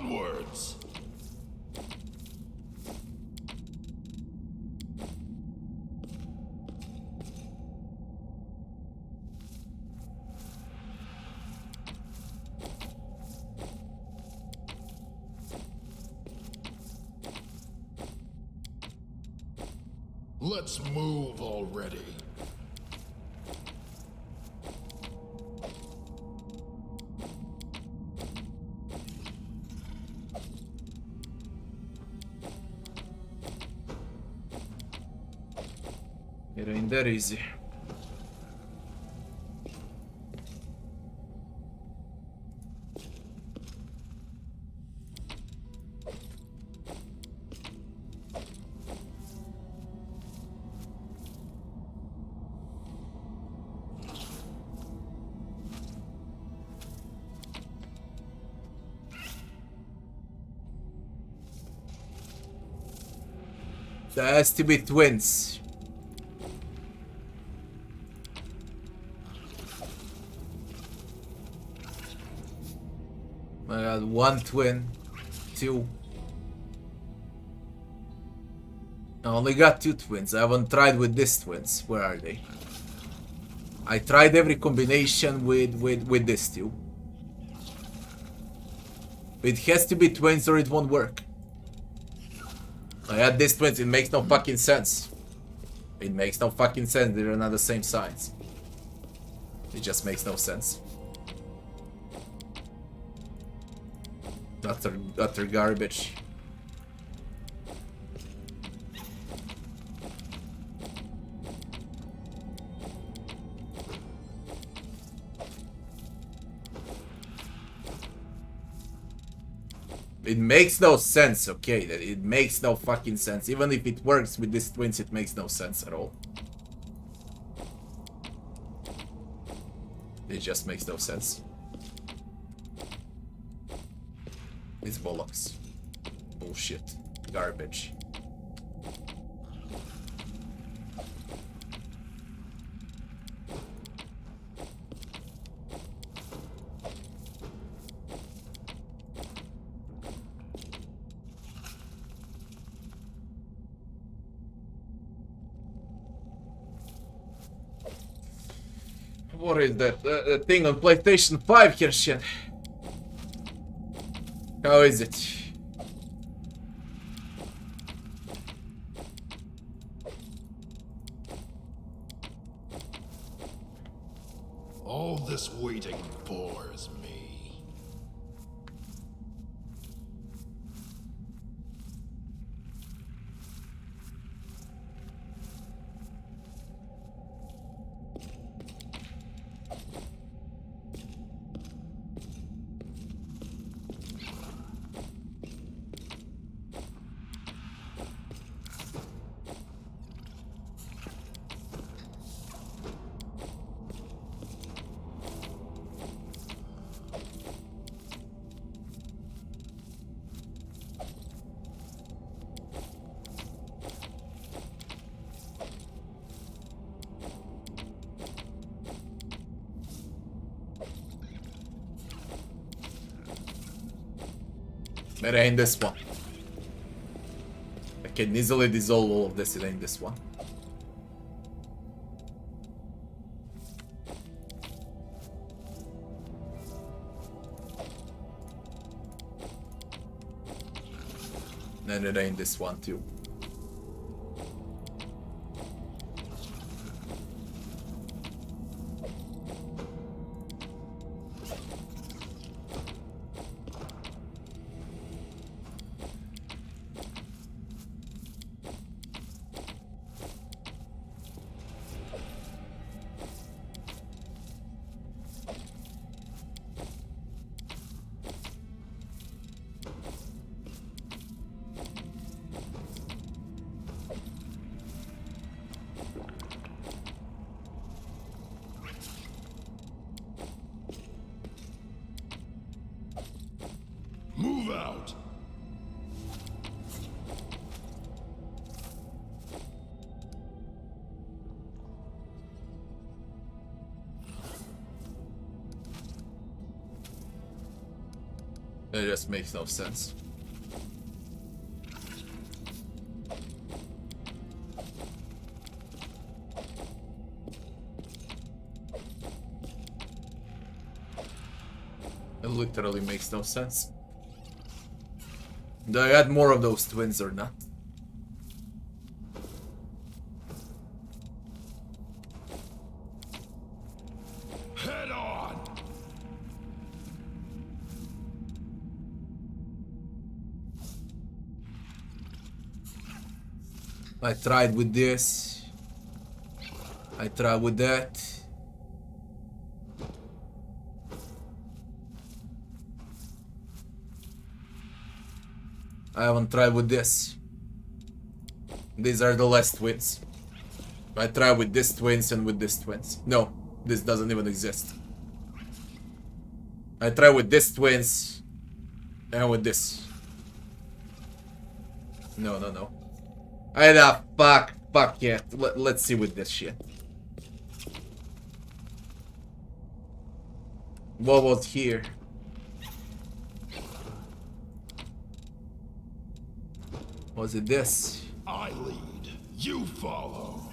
Onwards! Let's move already. It ain't that easy. There has to be twins. I got one twin, two. I only got two twins. I haven't tried with these twins. Where are they? I tried every combination with these two. It has to be twins or it won't work. I had these twins. It makes no fucking sense. It makes no fucking sense. They're not the same size. It just makes no sense. Utter garbage. It makes no sense, okay? That it makes no fucking sense. Even if it works with these twins, it makes no sense at all. It just makes no sense. It's bollocks. Bullshit. Garbage. What is that? The thing on PlayStation 5 here, shit. How is it? All this waiting bores me. It ain't this one. I can easily dissolve all of this, it ain't this one. And it ain't this one too. Move out! It just makes no sense. It literally makes no sense. Do I add more of those twins or not? Head on! I tried with this. I tried with that. I haven't tried with this. These are the last twins. I tried with this twins and with this twins. No, this doesn't even exist. I tried with this twins and with this. No, no, no. Fuck yeah. Let's see with this shit. What was here? Was it this? I lead, you follow.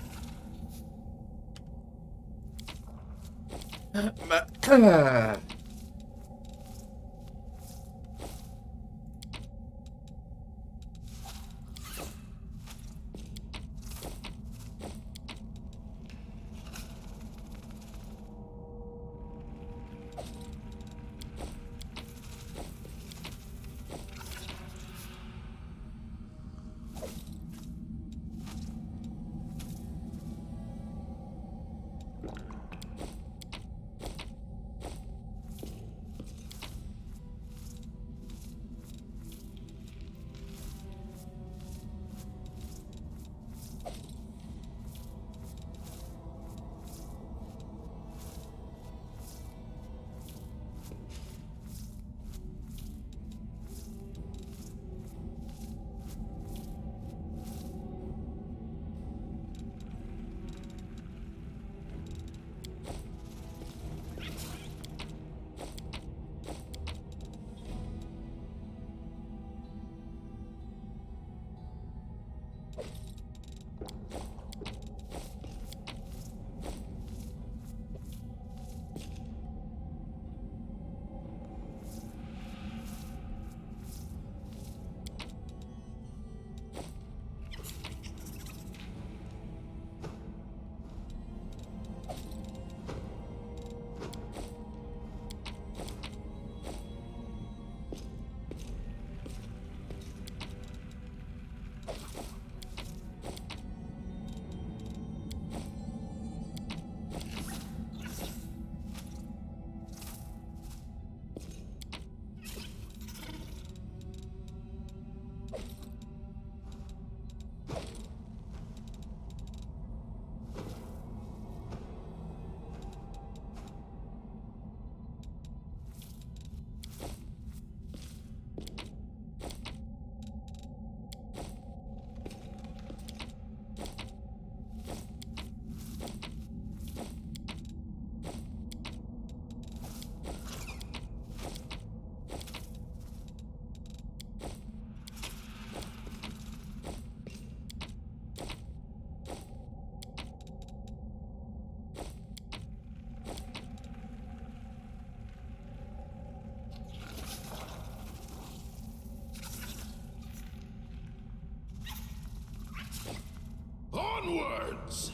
Onwards!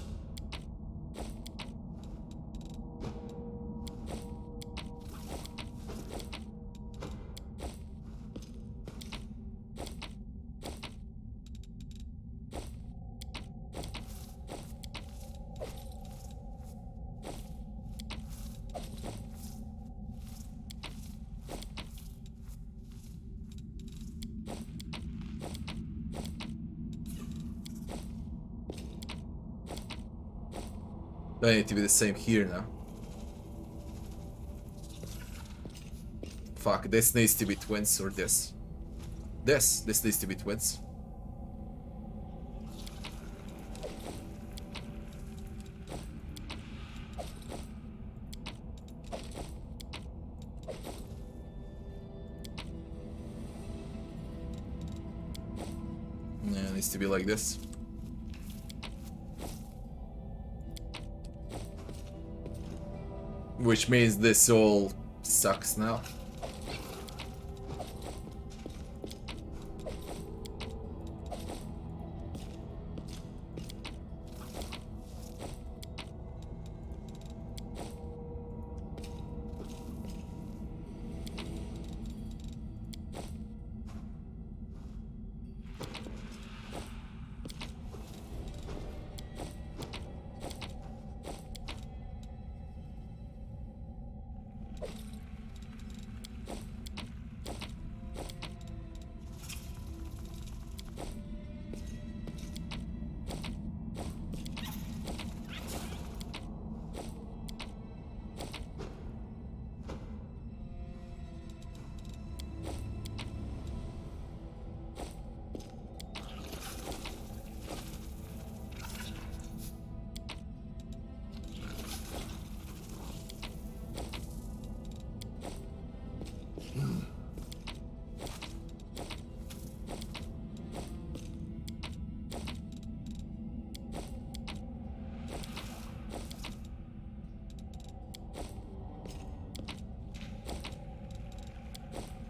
I need to be the same here now. Fuck, this needs to be twins or this. This needs to be twins. needs to be like this. Which means this all sucks now.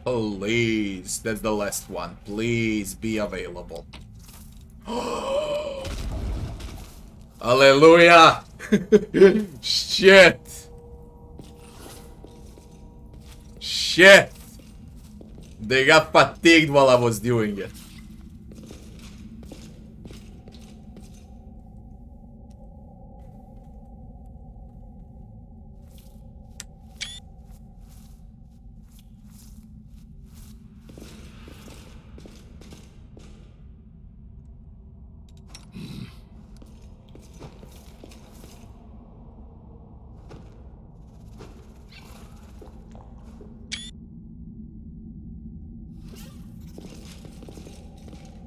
Please, that's the last one. Please be available. Hallelujah! Shit! Shit! They got fatigued while I was doing it.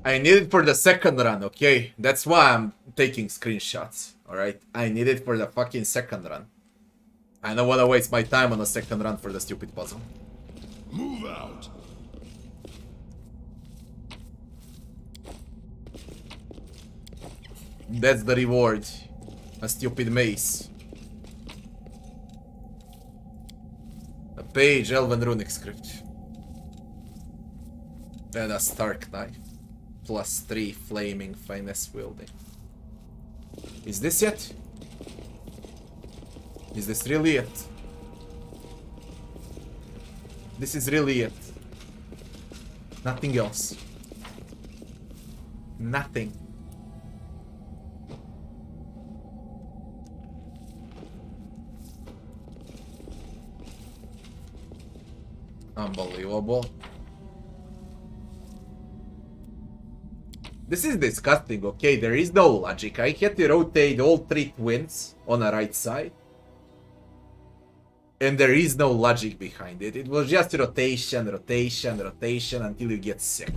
I need it for the second run, okay? That's why I'm taking screenshots, alright? I need it for the fucking second run. I don't wanna waste my time on a second run for the stupid puzzle. Move out. That's the reward. A stupid maze. A page, Elven runic script. And a Stark knife. +3 flaming finesse wielding. Is this it? Is this really it? This is really it. Nothing else. Nothing. Unbelievable. This is disgusting, okay? There is no logic. I had to rotate all 3 twins on the right side. And there is no logic behind it. It was just rotation, rotation, rotation until you get sick.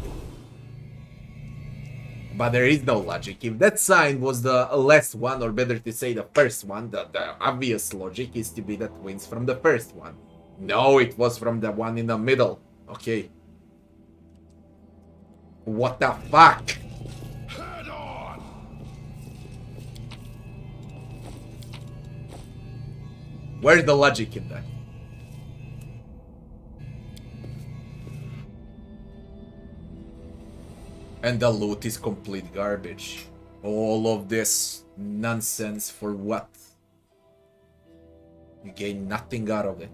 But there is no logic. If that sign was the last one, or better to say the first one, the obvious logic is to be the twins from the first one. No, it was from the one in the middle. Okay. What the fuck? Head on. Where's the logic in that? And the loot is complete garbage. All of this nonsense for what? You gain nothing out of it.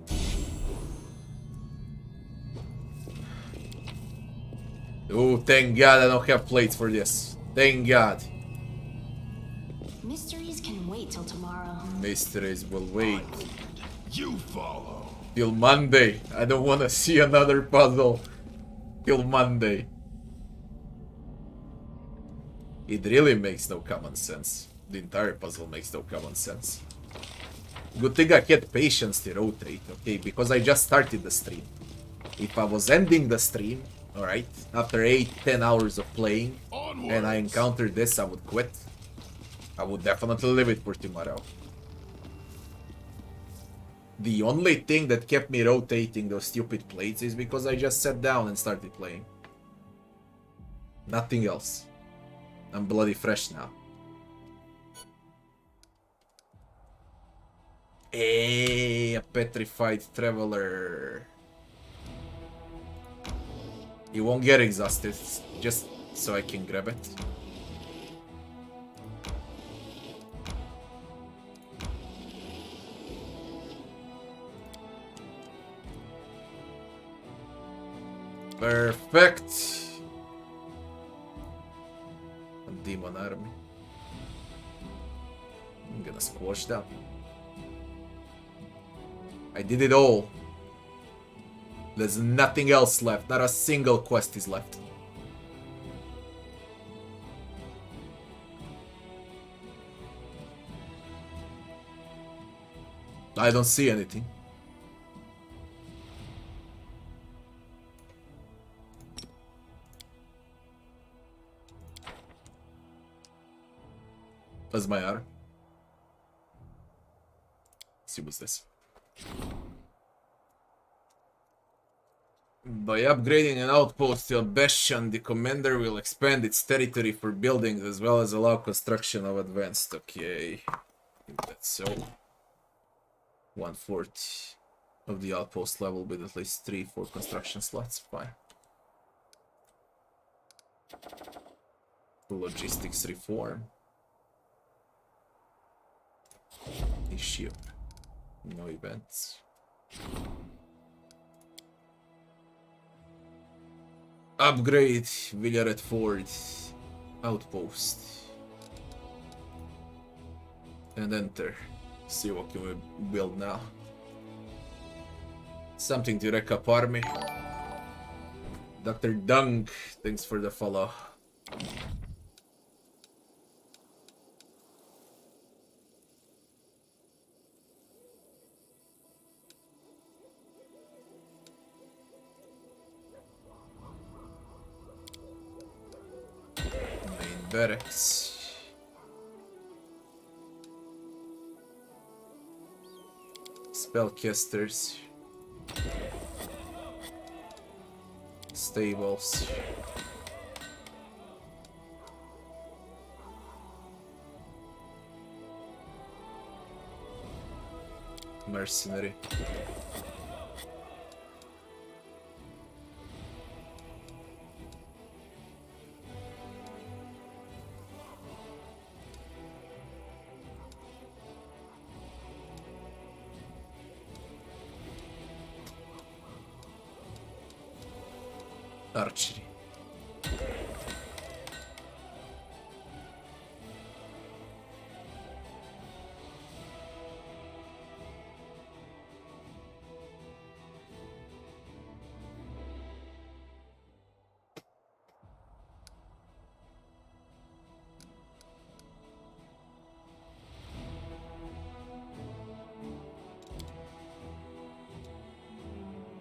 Oh, thank God I don't have plates for this. Thank God. Mysteries can wait till tomorrow. Mysteries will wait You follow. till Monday. I don't want to see another puzzle till Monday. It really makes no common sense. The entire puzzle makes no common sense. Good thing I had patience to rotate, okay? Because I just started the stream. If I was ending the stream, alright, after 8-10 hours of playing, Onwards. and I encountered this, I would quit. I would definitely leave it for tomorrow. The only thing that kept me rotating those stupid plates is because I just sat down and started playing. Nothing else. I'm bloody fresh now. Hey, a petrified traveler. You won't get exhausted, just so I can grab it. Perfect. A demon army. I'm gonna squash that. I did it all. There's nothing else left. Not a single quest is left. I don't see anything. That's my arm. Let's see what's this. By upgrading an outpost to a bastion, the commander will expand its territory for buildings as well as allow construction of advanced. Okay, I think that's so. 1/4 of the outpost level with at least 3-4 construction slots. Fine. Logistics reform. Issue. No events. Upgrade Villaret Ford outpost. And enter. See what can we build now. Something to wreck up army. Dr. Dung, thanks for the follow. Main barracks. Spellcasters. Stables. Mercenary. Archery.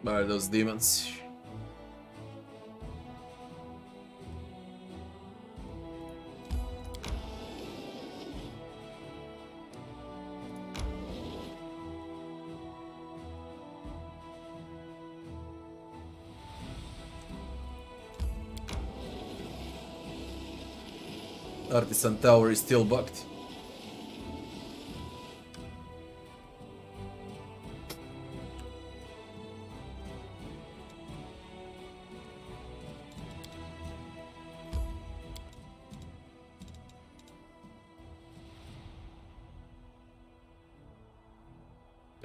Where are those demons? Artisan Tower is still bugged.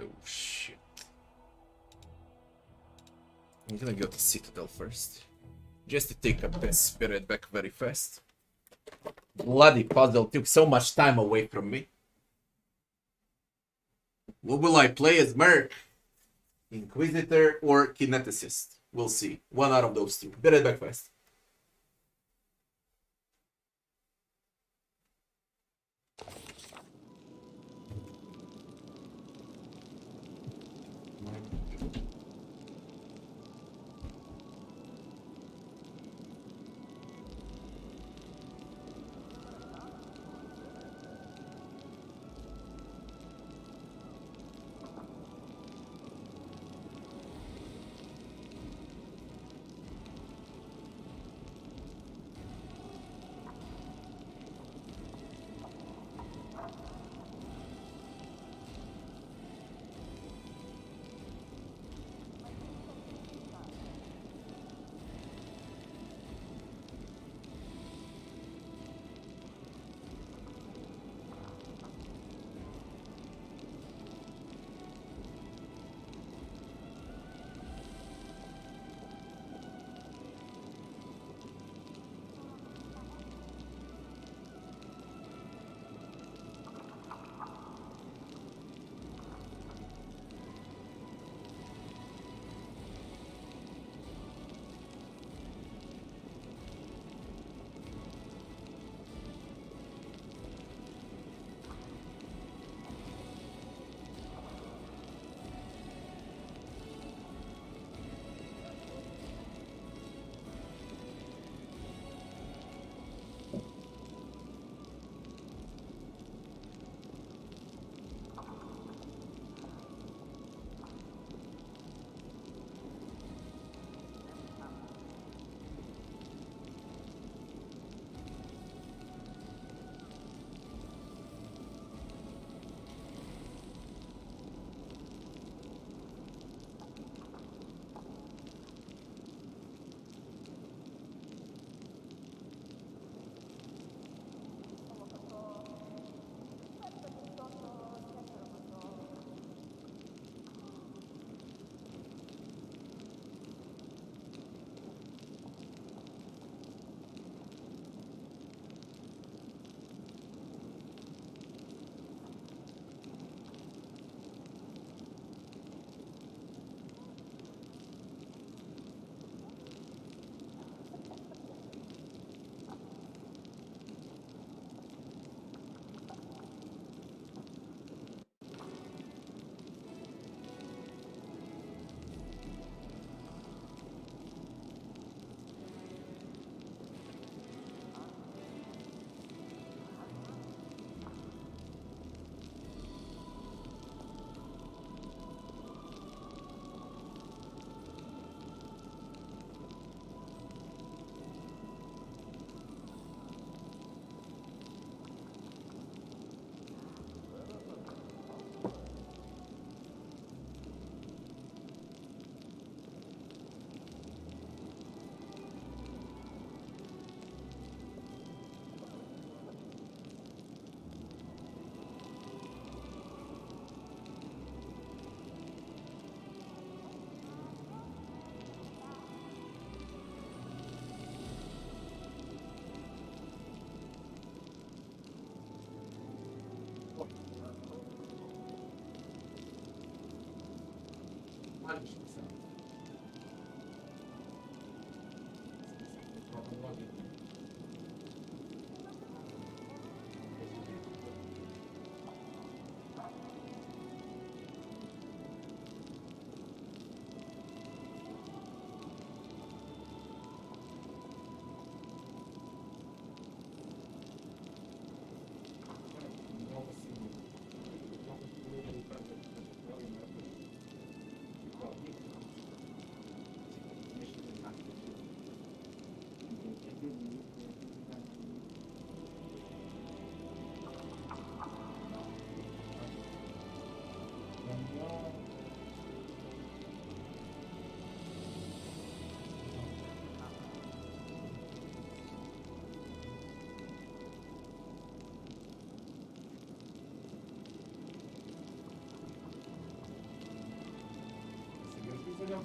Oh shit. I'm gonna go to Citadel first. Just to take up this spirit back very fast. Bloody puzzle took so much time away from me. What will I play as Merc? Inquisitor or Kineticist? We'll see. One out of those two. Be right back fast.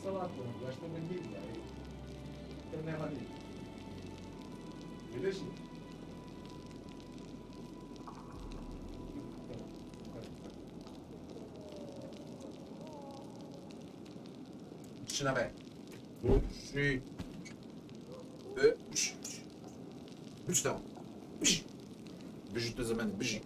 Salată, aștept în Biblia, că ne-am adit. Vedeți? Ce n-avea? Și... Bieži tamo. Bieži. Bieži tu za mene, bieži.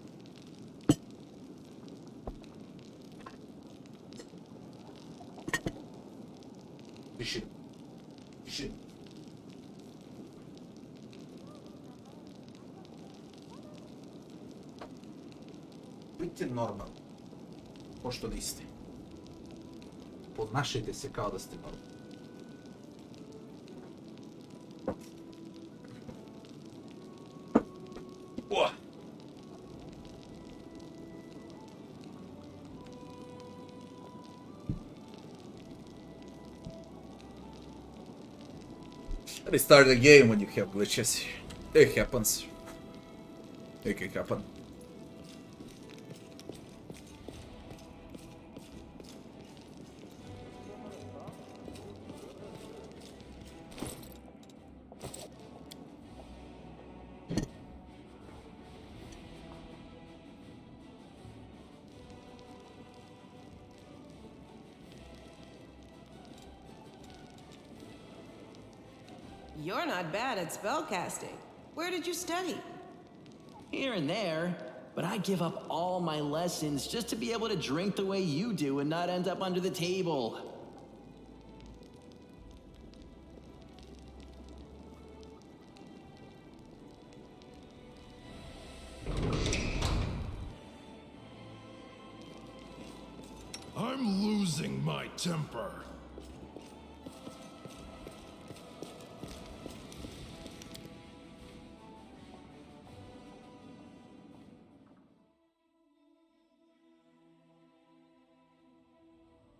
Bieži. Bieži. Budite normalni. Pošto niste. Ponašajte se kao da ste normalni. Restart the game when you have glitches. It happens. It can happen. You're not bad at spellcasting. Where did you study? Here and there, but I give up all my lessons just to be able to drink the way you do and not end up under the table. I'm losing my temper.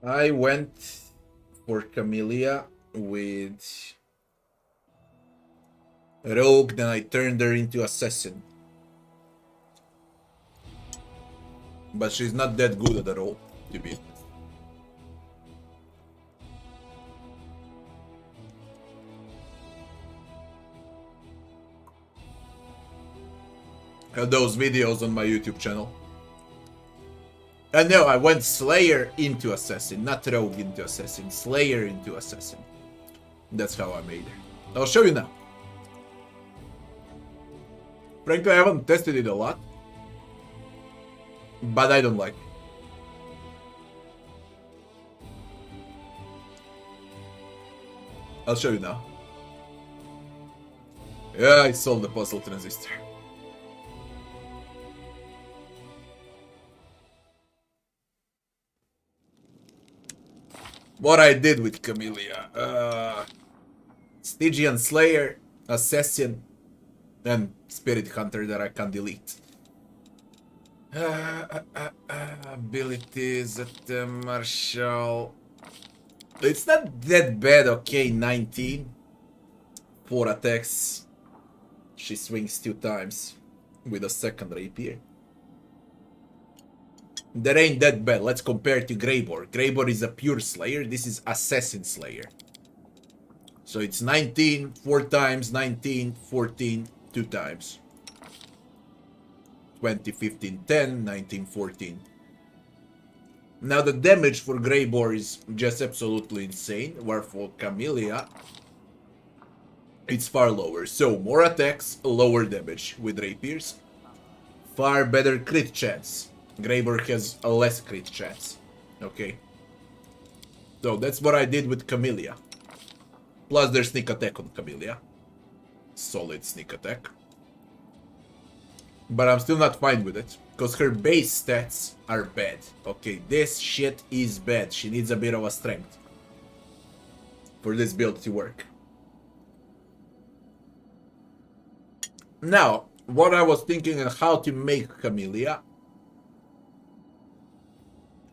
I went for Camellia with Rogue, then I turned her into Assassin. But she's not that good at the role, to be honest. I have those videos on my YouTube channel. No, I went Slayer into Assassin, not Rogue into Assassin. Slayer into Assassin. That's how I made her. I'll show you now. Frankly, I haven't tested it a lot. But I don't like it. I'll show you now. Yeah, I solved the puzzle transistor. What I did with Camellia. Stygian Slayer, Assassin, and Spirit Hunter that I can delete. Abilities at Marshall. It's not that bad, okay, 19. 4 attacks. She swings 2 times with a second rapier. That ain't that bad. Let's compare to Greybor. Greybor is a pure Slayer. This is Assassin Slayer. So it's 19, 4 times, 19, 14, 2 times. 20, 15, 10, 19, 14. Now the damage for Greybor is just absolutely insane. Where for Camellia, It's far lower. So, more attacks, lower damage with rapiers. Far better crit chance. Graver has a less crit chance. Okay. So, that's what I did with Camellia. Plus, there's sneak attack on Camellia. Solid sneak attack. But I'm still not fine with it. Because her base stats are bad. Okay, this shit is bad. She needs a bit of a strength for this build to work. Now, what I was thinking on how to make Camellia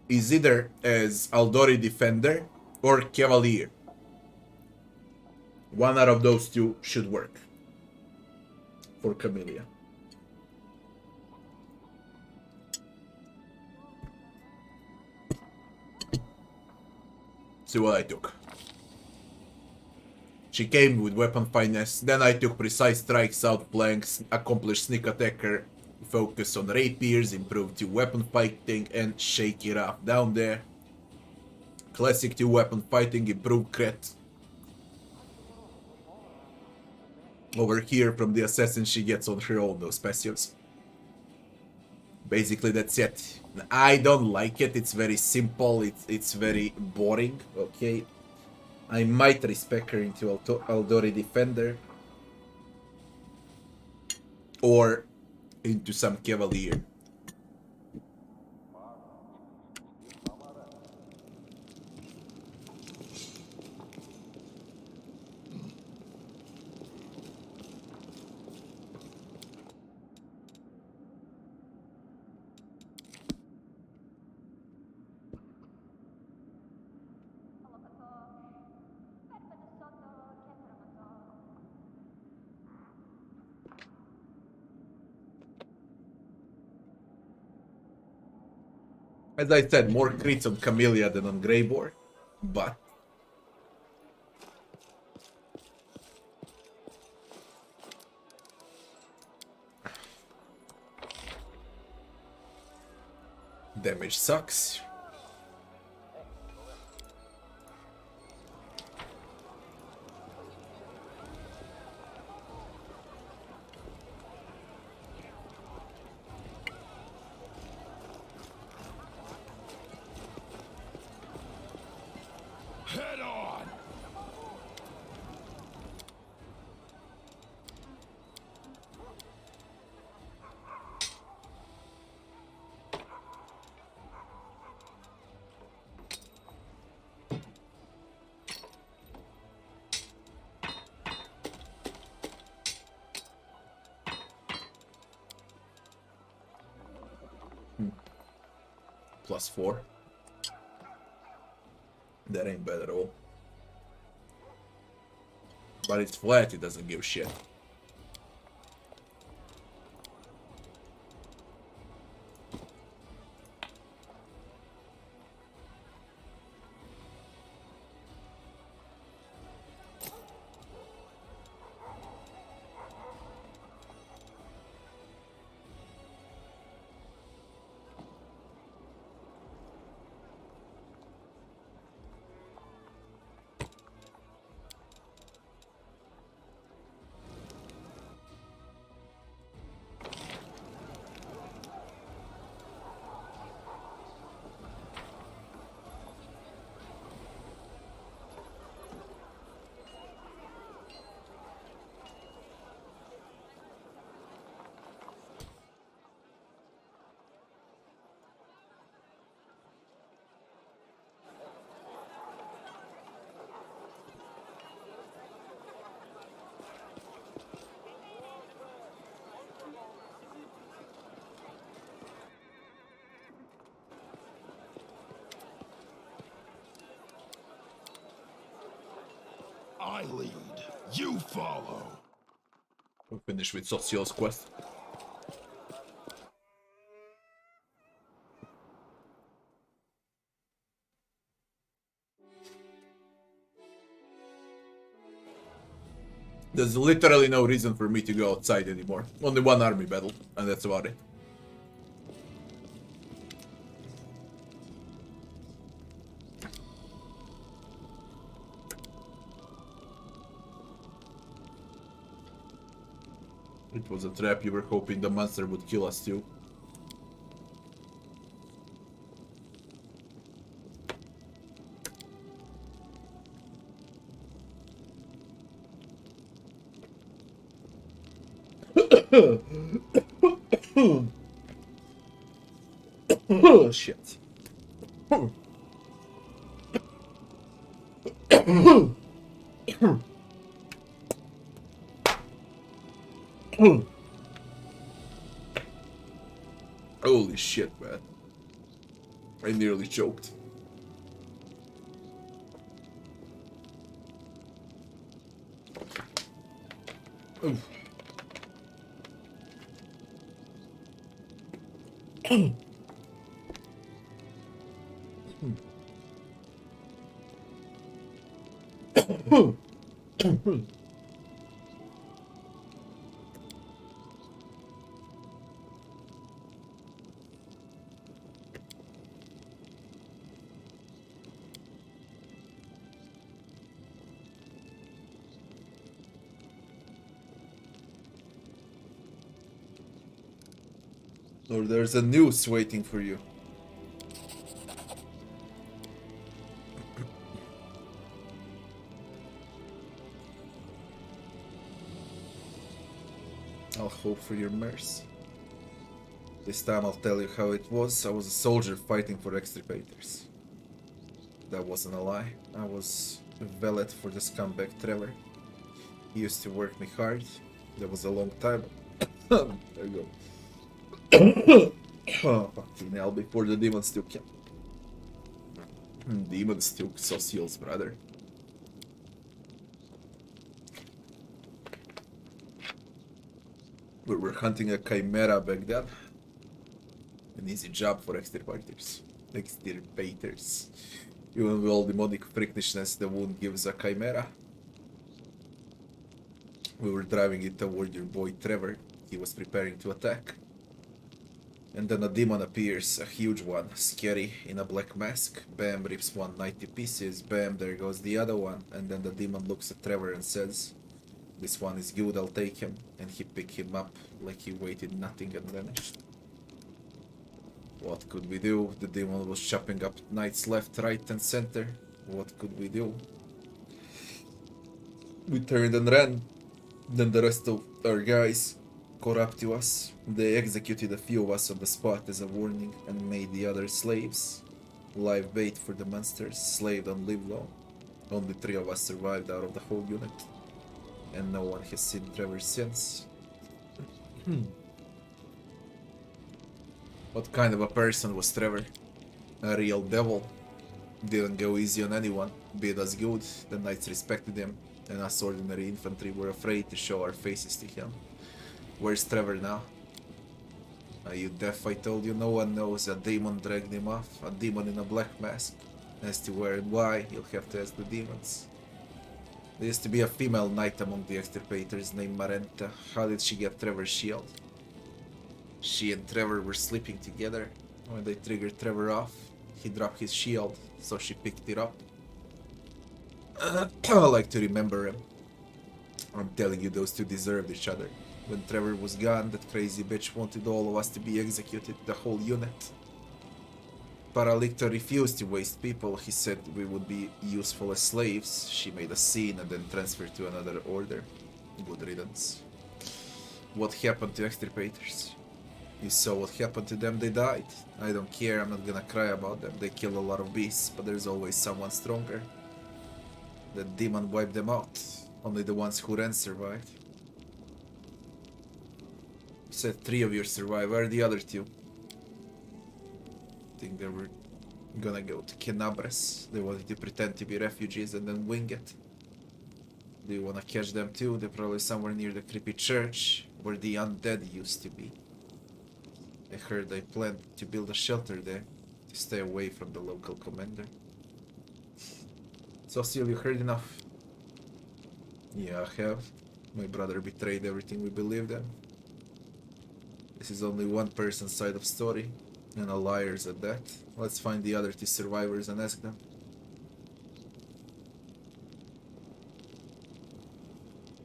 is either as Aldori Defender or Cavalier. One out of those two should work for Camellia. See what I took. She came with weapon finesse, then I took precise strikes, outflanks, accomplished sneak attacker, focus on rapiers, improved 2 weapon fighting, and shake it up down there. Classic 2 weapon fighting, improved crit. Over here from the assassin she gets on her own those specials. Basically that's it. I don't like it, it's very simple, it's very boring, okay? I might respec her into Aldori Defender. Or into some Cavalier. As I said, more crits on Camellia than on Greybore, but damage sucks. Head on! +4. That ain't bad at all. But it's flat, it doesn't give shit. I lead. You follow. We'll finish with Social's quest. There's literally no reason for me to go outside anymore. Only one army battle, and that's about it. It was a trap. You were hoping the monster would kill us too. Oh shit. Holy shit, man. I nearly choked. Oof. Or there's a noose waiting for you. I'll hope for your mercy. This time I'll tell you how it was. I was a soldier fighting for extirpators. That wasn't a lie. I was a valet for the scumbag Trevor. He used to work me hard. That was a long time. There you go. Oh, fucking hell, before the demons took him. Demons took Social's brother. We were hunting a chimera back then. An easy job for extirpators. Extirpators. Even with all demonic freakishness the wound gives a chimera. We were driving it toward your boy Trevor. He was preparing to attack. And then a demon appears, a huge one, scary, in a black mask. Bam, rips one knight to pieces. Bam, there goes the other one. And then the demon looks at Trevor and says, "This one is good, I'll take him." And he picked him up like he waited nothing and vanished. What could we do? The demon was chopping up knights left, right and center. What could we do? We turned and ran. Then the rest of our guys caught up to us. They executed a few of us on the spot as a warning and made the others slaves. Live bait for the monsters, slave don't live long. Only 3 of us survived out of the whole unit. And no one has seen Trevor since. What kind of a person was Trevor? A real devil. Didn't go easy on anyone. Bid us good, the knights respected him, and us ordinary infantry were afraid to show our faces to him. Where's Trevor now? Are you deaf? I told you, no one knows. A demon dragged him off. A demon in a black mask. As to where and why, you'll have to ask the demons. There used to be a female knight among the extirpators named Marenta. How did she get Trevor's shield? She and Trevor were sleeping together. When they triggered Trevor off, he dropped his shield, so she picked it up. I like to remember him. I'm telling you, those two deserved each other. When Trevor was gone, that crazy bitch wanted all of us to be executed, the whole unit. Paralictor refused to waste people. He said we would be useful as slaves. She made a scene and then transferred to another order. Good riddance. What happened to extirpators? You saw what happened to them, they died. I don't care, I'm not gonna cry about them. They killed a lot of beasts, but there's always someone stronger. The demon wiped them out. Only the ones who ran survived. You said 3 of you survived. Where are the other 2? I think they were gonna go to Kenabres. They wanted to pretend to be refugees and then wing it. Do you wanna catch them too? They're probably somewhere near the creepy church where the undead used to be. I heard they planned to build a shelter there to stay away from the local commander. So, Seal, you heard enough? Yeah, I have. My brother betrayed everything we believed in. This is only one person's side of story, and a liar's at that. Let's find the other 2 survivors and ask them.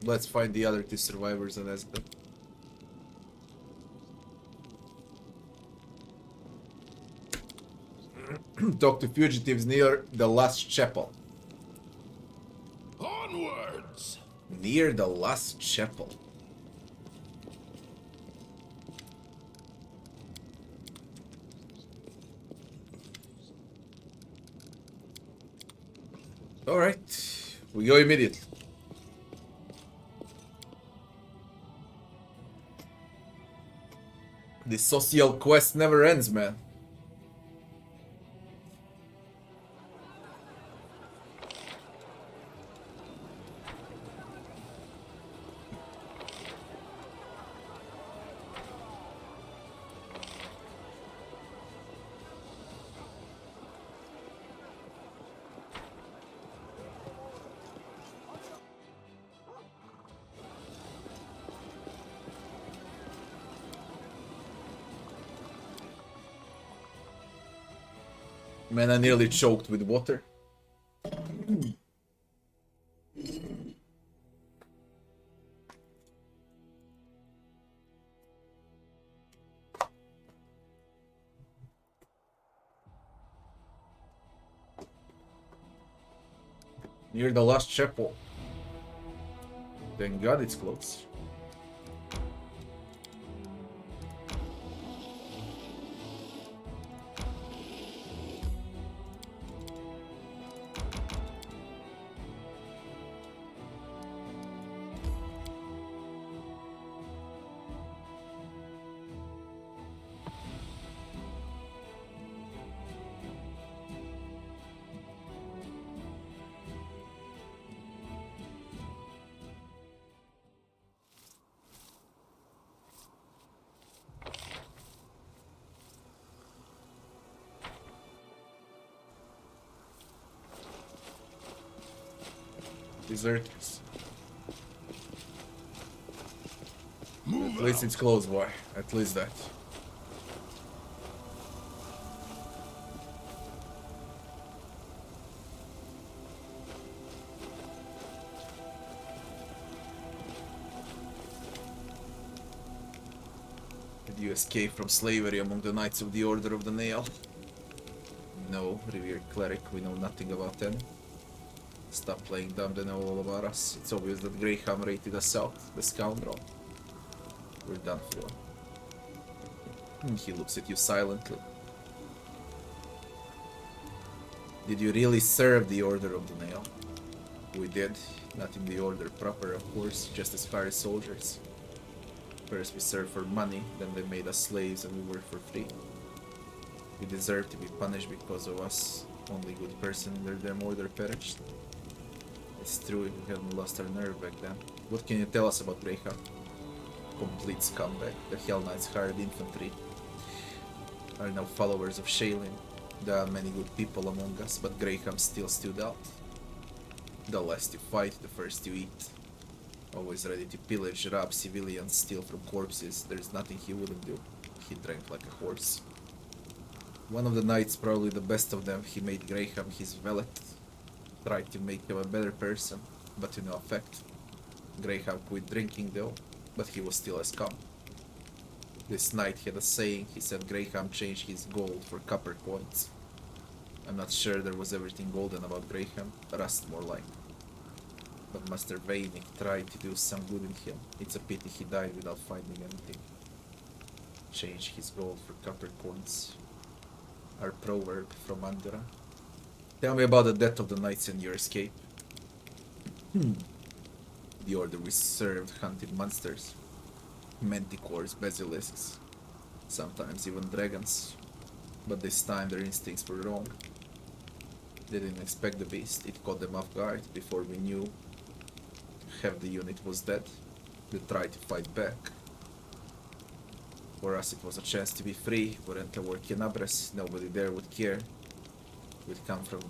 Let's find the other 2 survivors and ask them. Talk to fugitives near the last chapel. Onwards! Near the last chapel. Alright, we go immediately. This social quest never ends, man. Man, I nearly choked with water. Near the last chapel. Thank God it's close. Deserters. Move At least out. it's close, boy. At least that. Did you escape from slavery among the Knights of the Order of the Nail? No, revered cleric, we know nothing about them. Stop playing dumb, they know all about us. It's obvious that Graham rated us out, the scoundrel. We're done for. He looks at you silently. Did you really serve the Order of the Nail? We did. Not in the order proper, of course, just as hired soldiers. First we served for money, then they made us slaves and we worked for free. We deserve to be punished because of us. Only good person under them order perished. It's true, we hadn't lost our nerve back then. What can you tell us about Greyhound? Complete scumbag. The Hell Knights hired infantry are now followers of Shaylin. There are many good people among us, but Graham still stood out. The last you fight, the first you eat. Always ready to pillage, rob civilians, steal from corpses. There's nothing he wouldn't do. He drank like a horse. One of the knights, probably the best of them, he made Graham his valet. Tried to make him a better person, but to no effect. Graham quit drinking though, but he was still a scum. This knight had a saying. He said Graham changed his gold for copper coins. I'm not sure there was everything golden about Graham, rust more like. But Master Vainik tried to do some good in him. It's a pity he died without finding anything. Change his gold for copper coins. Our proverb from Andorra. Tell me about the death of the knights and your escape. The order we served hunted monsters. Manticores, basilisks. Sometimes even dragons. But this time their instincts were wrong. They didn't expect the beast. It caught them off guard. Before we knew half the unit was dead. They tried to fight back. For us it was a chance to be free. Weren't work in Abres. Nobody there would care. We'd come from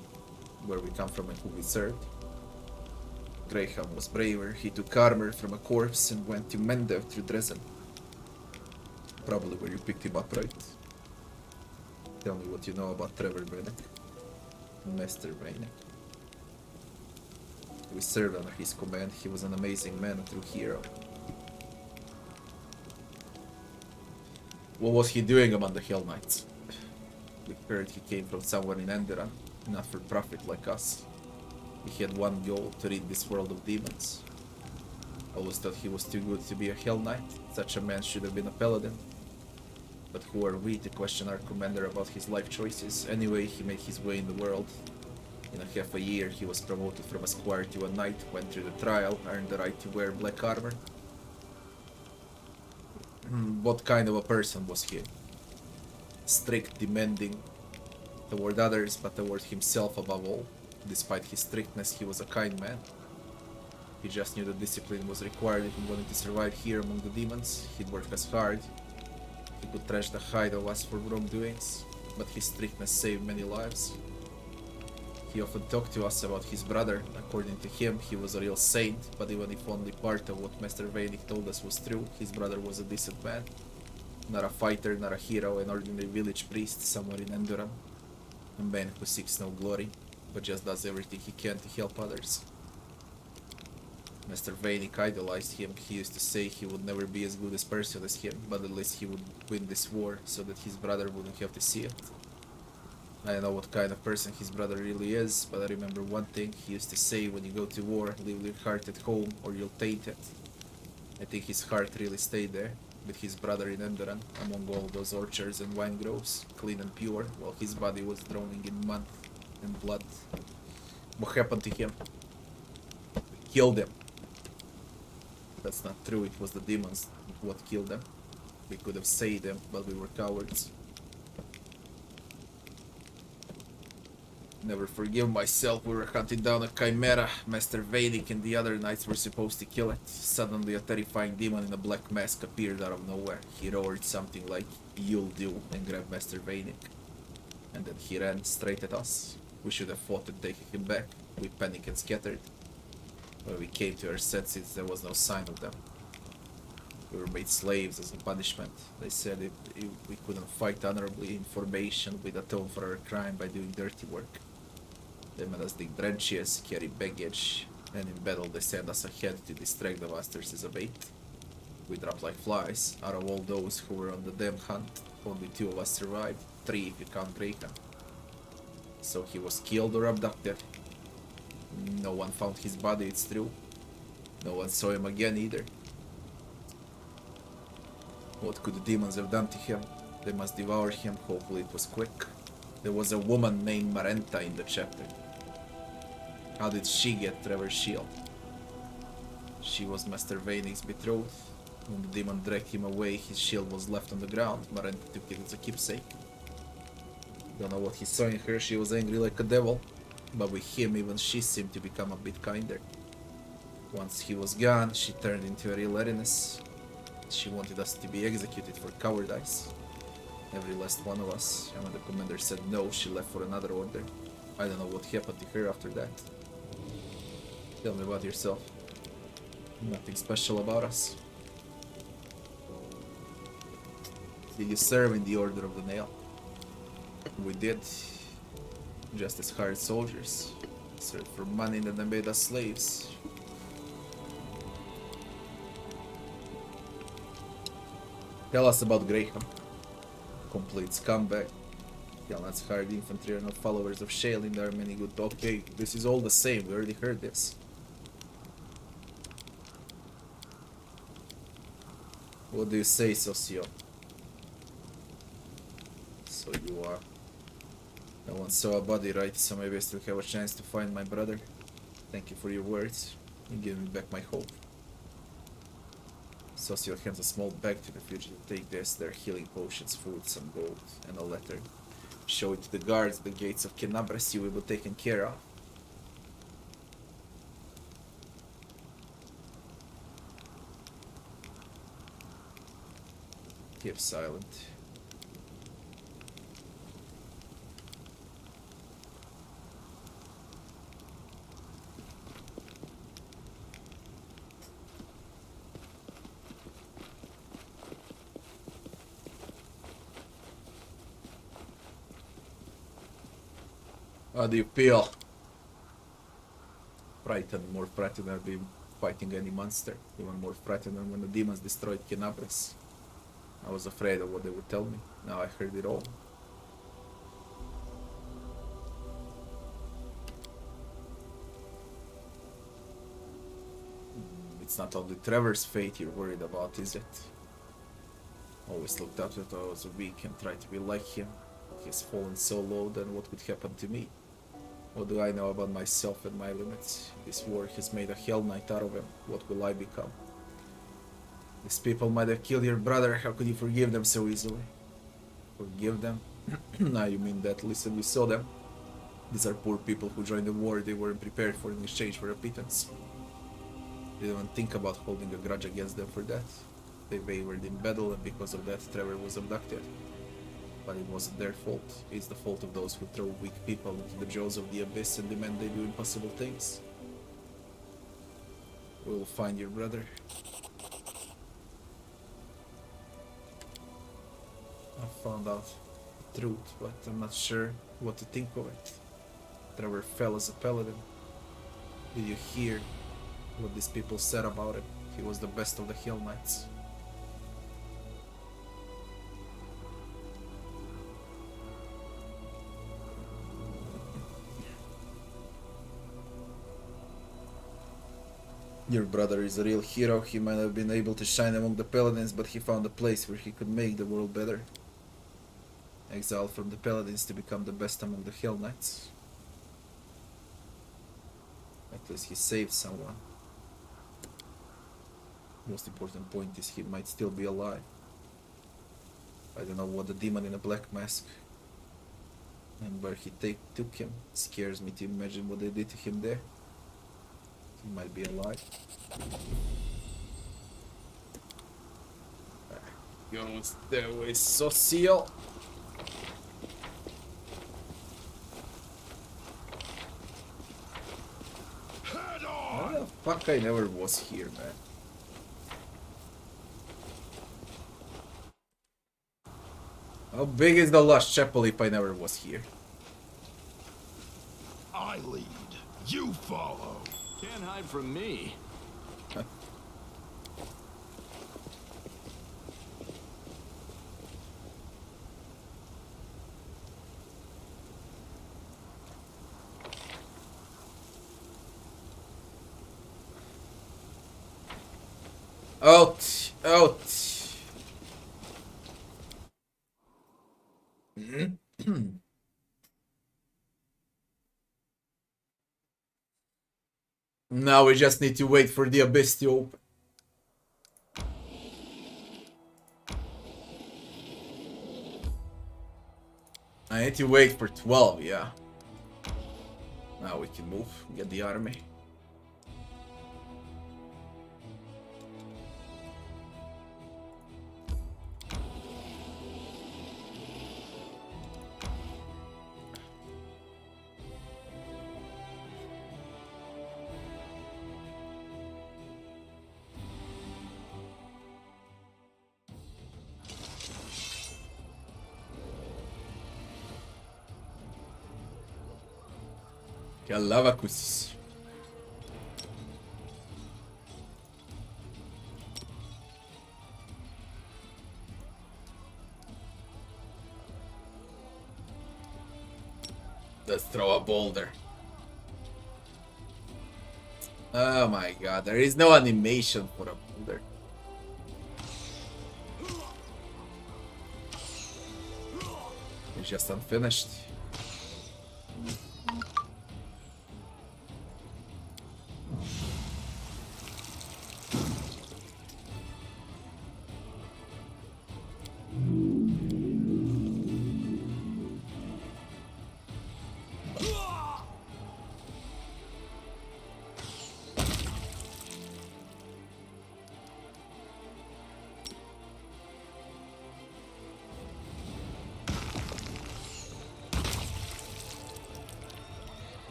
where we come from and who we served. Graham was braver. He took armor from a corpse and went to Mendev through Dresden. Probably where you picked him up, right? Tell me what you know about Trevor Vainik. Master Vainik. We served under his command. He was an amazing man, a true hero. What was he doing among the Hell Knights? We heard he came from somewhere in Enderan, not for profit like us. He had one goal, to rid this world of demons. I always thought he was too good to be a Hell Knight. Such a man should have been a paladin. But who are we to question our commander about his life choices? Anyway, he made his way in the world. In a half a year, he was promoted from a squire to a knight, went through the trial, earned the right to wear black armor. What kind of a person was he? Strict, demanding toward others, but toward himself above all. Despite his strictness, he was a kind man. He just knew that discipline was required if he wanted to survive here among the demons. He'd work as hard. He could trash the hide of us for wrongdoings, but his strictness saved many lives. He often talked to us about his brother. According to him, he was a real saint, but even if only part of what Master Vainik told us was true, his brother was a decent man. Not a fighter, not a hero, an ordinary village priest somewhere in Enduran. A man who seeks no glory, but just does everything he can to help others. Master Vainik idolized him. He used to say he would never be as good a person as him, but at least he would win this war so that his brother wouldn't have to see it. I don't know what kind of person his brother really is, but I remember one thing he used to say: when you go to war, leave your heart at home or you'll taint it. I think his heart really stayed there, with his brother in Enderan, among all those orchards and wine groves, clean and pure, while his body was drowning in mud and blood. What happened to him? We killed him. That's not true, it was the demons what killed them. We could have saved them, but we were cowards. Never forgive myself. We were hunting down a chimera. Master Vainik and the other knights were supposed to kill it. Suddenly a terrifying demon in a black mask appeared out of nowhere. He roared something like, "You'll do," and grabbed Master Vainik. And then he ran straight at us. We should have fought and taken him back. We panicked and scattered. When we came to our senses, there was no sign of them. We were made slaves as a punishment. They said if we couldn't fight honorably in formation, we'd atone for our crime by doing dirty work. They made us dig branches, carry baggage, and in battle they sent us ahead to distract the masters as a bait. We dropped like flies. Out of all those who were on the damn hunt, only 2 of us survived. 3 if you count Graykan. So he was killed or abducted. No one found his body, it's true. No one saw him again either. What could the demons have done to him? They must devour him. Hopefully it was quick. There was a woman named Marenta in the chapter. How did she get Trevor's shield? She was Master Vainik's betrothed. When the demon dragged him away, his shield was left on the ground. Marenta took it as a keepsake. Don't know what he saw in her. She was angry like a devil. But with him, even she seemed to become a bit kinder. Once he was gone, she turned into a real Erinus. She wanted us to be executed for cowardice. Every last one of us. And when the commander said no, she left for another order. I don't know what happened to her after that. Tell me about yourself. Nothing special about us. Did you serve in the Order of the Nail? We did. Just as hired soldiers. Served for money and then they made us slaves. Tell us about Graham. Complete scumbag. Galnats hired infantry are not followers of Shaelin. There are many good. Okay, this is all the same. We already heard this. What do you say, Socio? So you are. No one saw a body, right? So maybe I still have a chance to find my brother. Thank you for your words. You give me back my hope. Socio hands a small bag to the fugitive. Take this, their healing potions, food, some gold, and a letter. Show it to the guards at the gates of Kenabres. You will be taken care of. Keep silent. How do you feel? Frightened, more frightened than being fighting any monster. Even more frightened than when the demons destroyed Kenabres. I was afraid of what they would tell me. Now I heard it all. It's not only Trevor's fate you're worried about, is it? Always looked up to those weak and tried to be like him. He has fallen so low, then what would happen to me? What do I know about myself and my limits? This war has made a Hell Knight out of him. What will I become? These people might have killed your brother. How could you forgive them so easily? Forgive them? Now you mean that? Listen, we saw them. These are poor people who joined the war they weren't prepared for in exchange for a pittance. They didn't think about holding a grudge against them for that. They wavered in battle, and because of that Trevor was abducted. But it wasn't their fault. It's the fault of those who throw weak people into the jaws of the abyss and demand they do impossible things. We will find your brother. I found out the truth, but I'm not sure what to think of it. Trevor fell as a paladin. Did you hear what these people said about him? He was the best of the Hell Knights. Your brother is a real hero. He might have been able to shine among the paladins, but he found a place where he could make the world better. Exiled from the paladins to become the best among the Hell Knights. At least he saved someone. Most important point is he might still be alive. I don't know what the demon in a black mask and where he took him. It scares me to imagine what they did to him there. He might be alive. Going stairway social. Head Why on! the fuck I never was here, man? How big is the Lost Chapel if I never was here? I lead. You follow. Can't hide from me. Out! Out! Now we just need to wait for the abyss to open. I need to wait for 12, yeah. Now we can move, get the army. Galavakus. Let's throw a boulder. Oh my god, there is no animation for a boulder. It's just unfinished.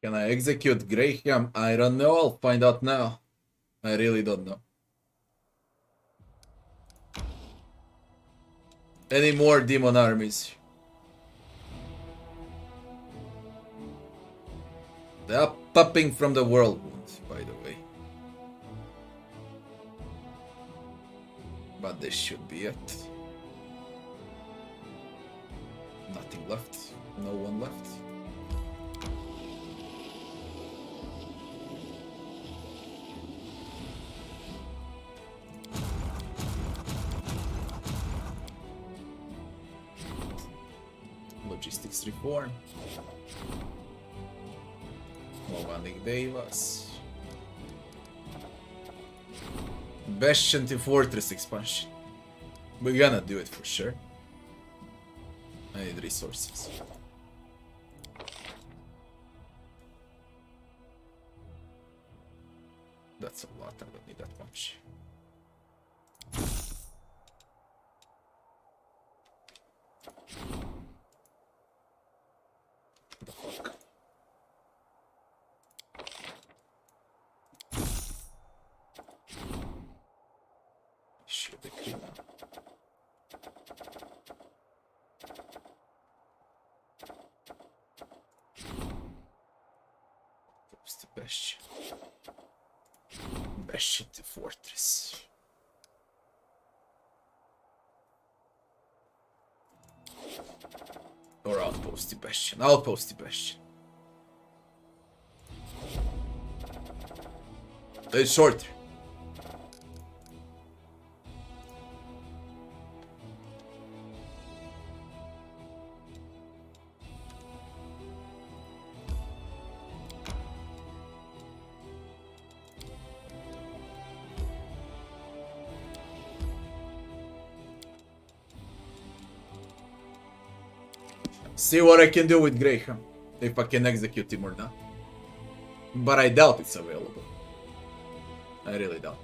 Can I execute Graham? I don't know. I'll find out now. I really don't know. Any more demon armies? They are popping from the whirlwind, by the way. But this should be it. Nothing left. No one left. Logistics reform. Movanik Devas. Bastion to Fortress expansion. We're gonna do it for sure. I need resources. That's a lot, I don't need that much. The fuck? Shit, the clean up. What's the Bastion? Bastion to Fortress. Or Outpost to Bastion. Outpost to Bastion. It's shorter. See what I can do with Graham. If I can execute him or not. But I doubt it's available. I really doubt.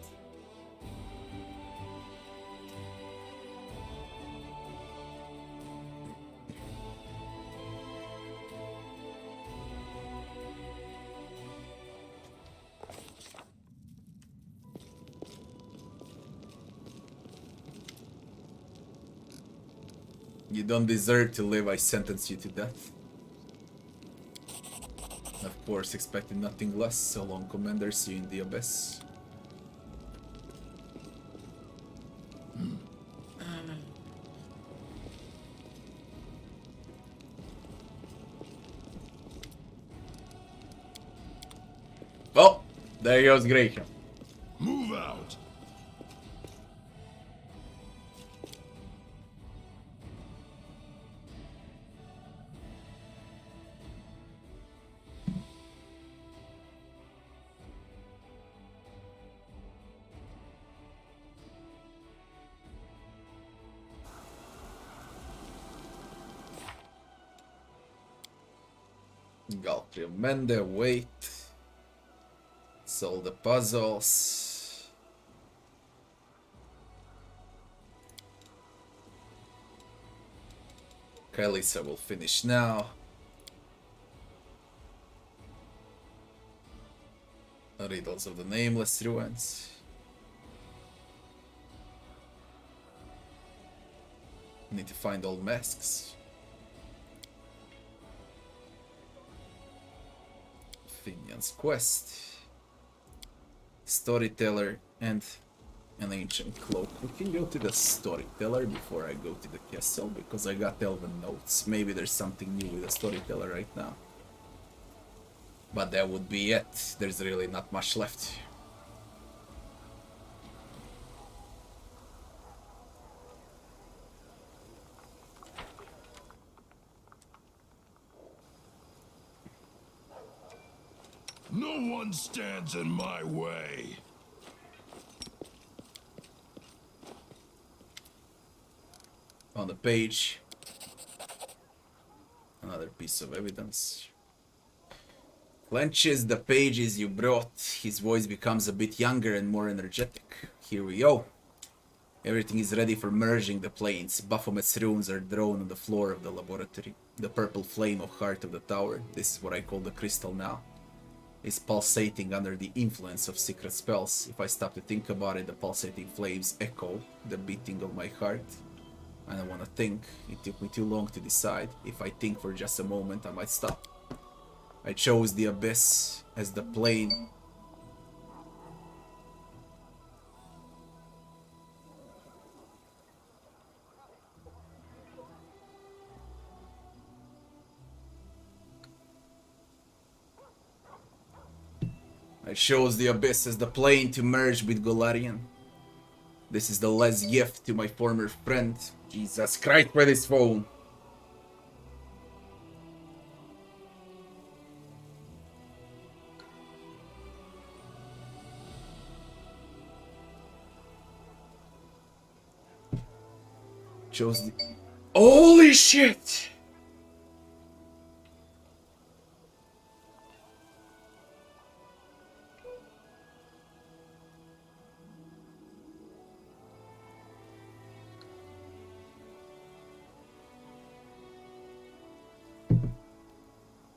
You don't deserve to live, I sentence you to death. Of course, expecting nothing less, so long, Commander, see you in the abyss. Oh, there goes Graham. Move out. Galtry Mende, wait. Solve the puzzles. Kalisa will finish now. Riddles of the Nameless Ruins. Need to find all masks. Finian's Quest. Storyteller and an Ancient Cloak. We can go to the Storyteller before I go to the castle because I got Elven notes. Maybe there's something new with the Storyteller right now. But that would be it. There's really not much left. No one stands in my way. On the page. Another piece of evidence. Clenches the pages you brought. His voice becomes a bit younger and more energetic. Here we go. Everything is ready for merging the planes. Baphomet's runes are drawn on the floor of the laboratory. The purple flame of heart of the tower, this is what I call the crystal now, is pulsating under the influence of secret spells. If I stop to think about it, the pulsating flames echo the beating of my heart. I don't want to think. It took me too long to decide. If I think for just a moment, I might stop. I chose the abyss as the plane. I chose the Abyss as the plane to merge with Golarion. This is the last gift to my former friend. Jesus Christ, with his phone. Chose the... Holy shit!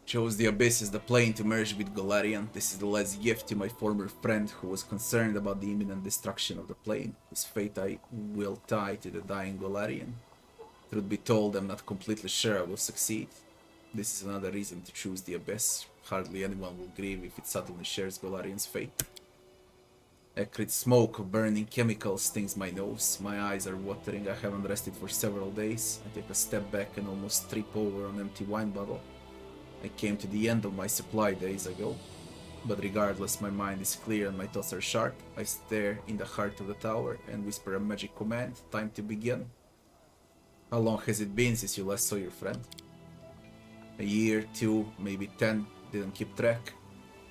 Chose the Abyss as the plane to merge with Golarion. This is the last gift to my former friend who was concerned about the imminent destruction of the plane, whose fate I will tie to the dying Golarion. Truth be told, I'm not completely sure I will succeed. This is another reason to choose the Abyss. Hardly anyone will grieve if it suddenly shares Golarion's fate. Acrid smoke of burning chemicals stings my nose. My eyes are watering. I haven't rested for several days. I take a step back and almost trip over an empty wine bottle. I came to the end of my supply days ago. But regardless, my mind is clear and my thoughts are sharp. I stare in the heart of the tower and whisper a magic command. Time to begin. How long has it been since you last saw your friend? A year, 2, maybe 10, didn't keep track.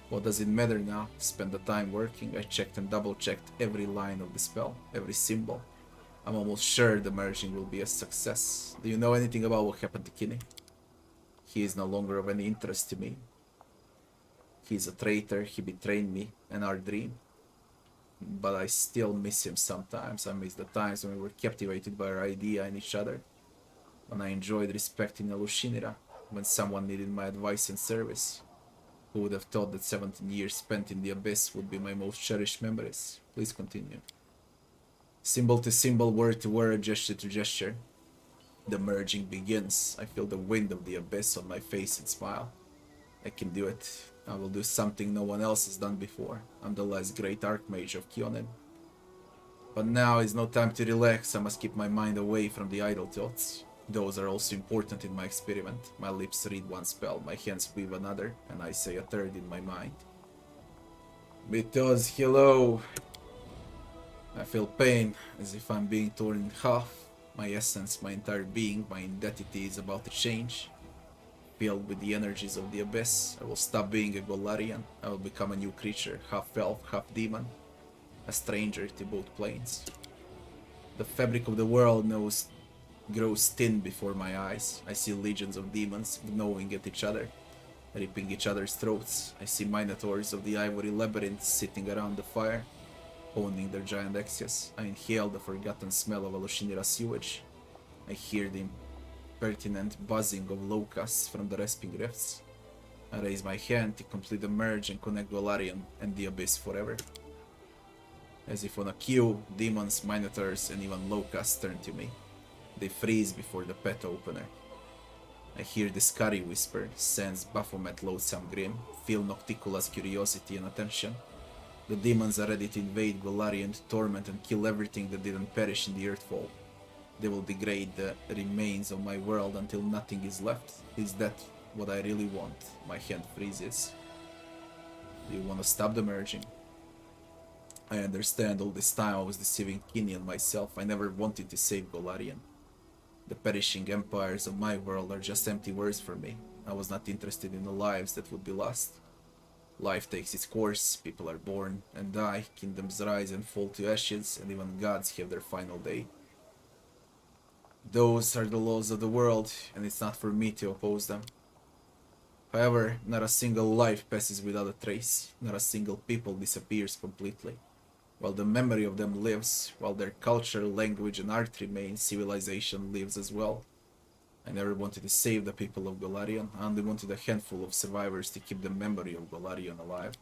What does it matter now? Spend the time working. I checked and double checked every line of the spell, every symbol. I'm almost sure the merging will be a success. Do you know anything about what happened to Kinney? He is no longer of any interest to me. He is a traitor, he betrayed me and our dream. But I still miss him sometimes. I miss the times when we were captivated by our idea and each other. When I enjoyed respecting Alushinira. When someone needed my advice and service. Who would have thought that 17 years spent in the Abyss would be my most cherished memories? Please continue. Symbol to symbol, word to word, gesture to gesture. The merging begins. I feel the wind of the Abyss on my face and smile. I can do it. I will do something no one else has done before. I'm the last great Archmage of Kionen. But now is no time to relax. I must keep my mind away from the idle thoughts. Those are also important in my experiment. My lips read one spell, my hands weave another, and I say a third in my mind. Because, hello. I feel pain, as if I'm being torn in half. My essence, my entire being, my identity is about to change. Filled with the energies of the Abyss, I will stop being a Golarion. I will become a new creature, half elf, half demon. A stranger to both planes. The fabric of the world grows thin before my eyes. I see legions of demons gnawing at each other, ripping each other's throats. I see minotaurs of the ivory labyrinth sitting around the fire, owning their giant axes. I inhale the forgotten smell of Alushinira sewage. I hear the impertinent buzzing of locusts from the rasping rifts. I raise my hand to complete the merge and connect Golarion and the Abyss forever. As if on a cue, demons, minotaurs, and even locusts turn to me. They freeze before the pet opener. I hear the scurry whisper, sense Baphomet loathsome grim, feel Nocticula's curiosity and attention. The demons are ready to invade Golarion, to torment and kill everything that didn't perish in the Earthfall. They will degrade the remains of my world until nothing is left. Is that what I really want? My hand freezes. Do you want to stop the merging? I understand all this time I was deceiving Kinney and myself. I never wanted to save Golarion. The perishing empires of my world are just empty words for me. I was not interested in the lives that would be lost. Life takes its course, people are born and die, kingdoms rise and fall to ashes, and even gods have their final day. Those are the laws of the world, and it's not for me to oppose them. However, not a single life passes without a trace, not a single people disappears completely. While the memory of them lives, while their culture, language and art remain, civilization lives as well. I never wanted to save the people of Golarion, I only wanted a handful of survivors to keep the memory of Golarion alive.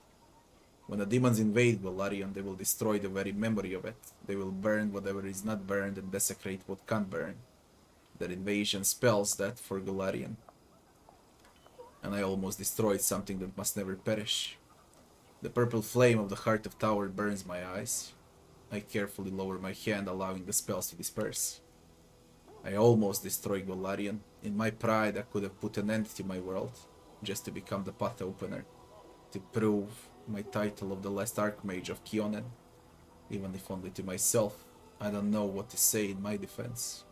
When the demons invade Golarion, they will destroy the very memory of it. They will burn whatever is not burned and desecrate what can't burn. That invasion spells that for Golarion. And I almost destroyed something that must never perish. The purple flame of the Heart of Tower burns my eyes. I carefully lower my hand, allowing the spells to disperse. I almost destroyed Golarion. In my pride, I could have put an end to my world, just to become the path opener, to prove my title of the last Archmage of Kionen, even if only to myself. I don't know what to say in my defense.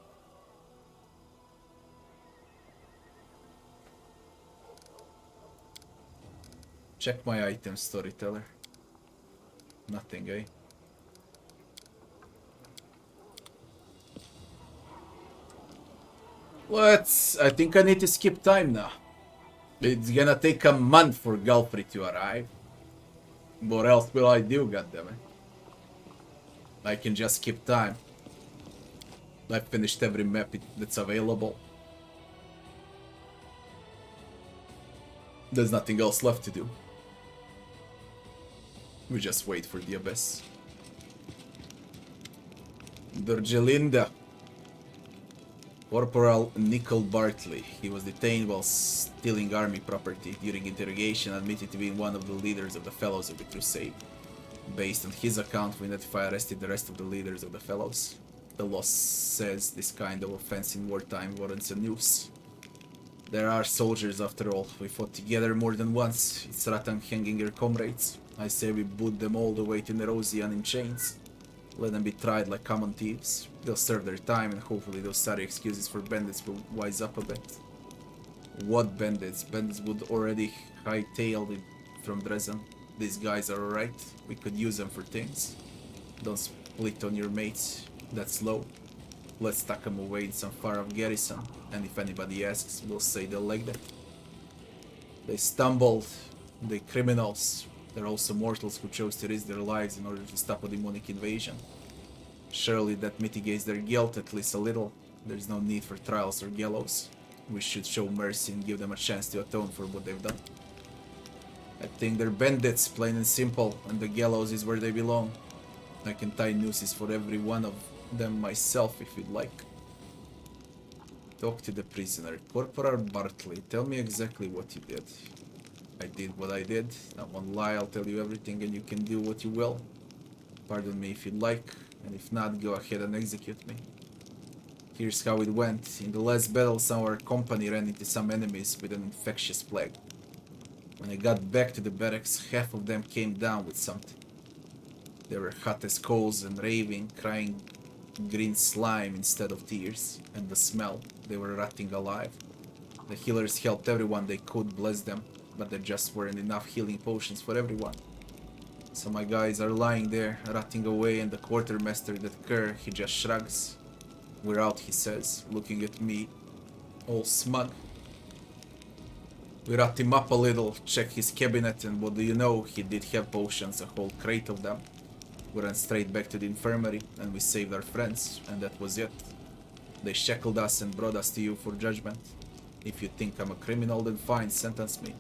Check my item, storyteller. Nothing, eh? I think I need to skip time now. It's gonna take a month for Galfrey to arrive. What else will I do, goddammit? I can just skip time. I've finished every map that's available. There's nothing else left to do. We just wait for the abyss. Dorgelinda. Corporal Nicol Bartley. He was detained while stealing army property. During interrogation, admitted to being one of the leaders of the Fellows of the Crusade. Based on his account, we notify arrested the rest of the leaders of the Fellows. The law says this kind of offense in wartime warrants a noose. There are soldiers after all. We fought together more than once. It's Ratan hanging your comrades. I say we boot them all the way to Nerosian in chains. Let them be tried like common thieves. They'll serve their time and hopefully those sorry excuses for bandits will wise up a bit. What bandits? Bandits would already hightailed it from Dresden. These guys are alright. We could use them for things. Don't split on your mates. That's low. Let's tuck them away in some far-off garrison. And if anybody asks, we'll say they'll like that. They stumbled. They're criminals. They're also mortals who chose to risk their lives in order to stop a demonic invasion. Surely that mitigates their guilt at least a little. There's no need for trials or gallows. We should show mercy and give them a chance to atone for what they've done. I think they're bandits, plain and simple, and the gallows is where they belong. I can tie nooses for every one of them myself if you'd like. Talk to the prisoner. Corporal Bartley, tell me exactly what you did. I did what I did. I won't lie, I'll tell you everything and you can do what you will. Pardon me if you'd like, and if not, go ahead and execute me. Here's how it went. In the last battle, some of our company ran into some enemies with an infectious plague. When I got back to the barracks, half of them came down with something. They were hot as coals and raving, crying green slime instead of tears, and the smell, they were rotting alive. The healers helped everyone they could, bless them, but there just weren't enough healing potions for everyone. So my guys are lying there, rotting away, and the quartermaster, that cur, he just shrugs. We're out, he says, looking at me, all smug. We wrapped him up a little, checked his cabinet, and what do you know, he did have potions, a whole crate of them. We ran straight back to the infirmary, and we saved our friends, and that was it. They shackled us and brought us to you for judgment. If you think I'm a criminal, then fine, sentence me.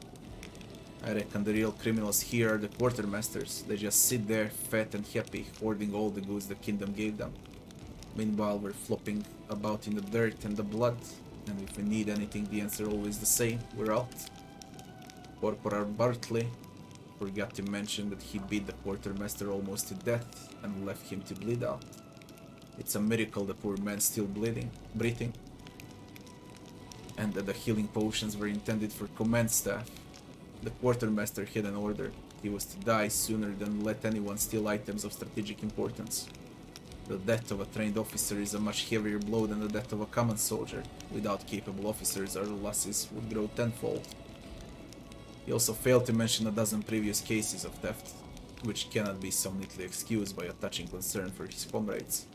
I reckon the real criminals here are the quartermasters. They just sit there, fat and happy, hoarding all the goods the kingdom gave them. Meanwhile, we're flopping about in the dirt and the blood, and if we need anything, the answer always the same, we're out. Corporal Bartley forgot to mention that he beat the quartermaster almost to death and left him to bleed out. It's a miracle the poor man's still breathing, and that the healing potions were intended for command staff. The quartermaster had an order. He was to die sooner than let anyone steal items of strategic importance. The death of a trained officer is a much heavier blow than the death of a common soldier. Without capable officers, our losses would grow tenfold. He also failed to mention a dozen previous cases of theft, which cannot be so neatly excused by a touching concern for his comrades,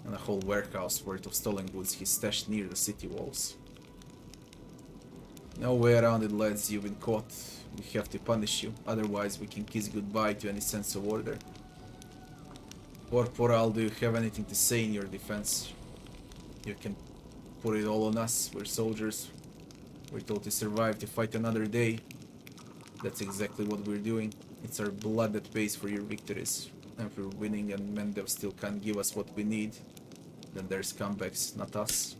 and a whole warehouse worth of stolen goods he stashed near the city walls. No way around it, lads. You've been caught. We have to punish you, otherwise we can kiss goodbye to any sense of order. Corporal, do you have anything to say in your defense? You can put it all on us. We're soldiers. We're told to survive to fight another day. That's exactly what we're doing. It's our blood that pays for your victories. And if we're winning and Mendev still can't give us what we need, then they're scumbags, not us.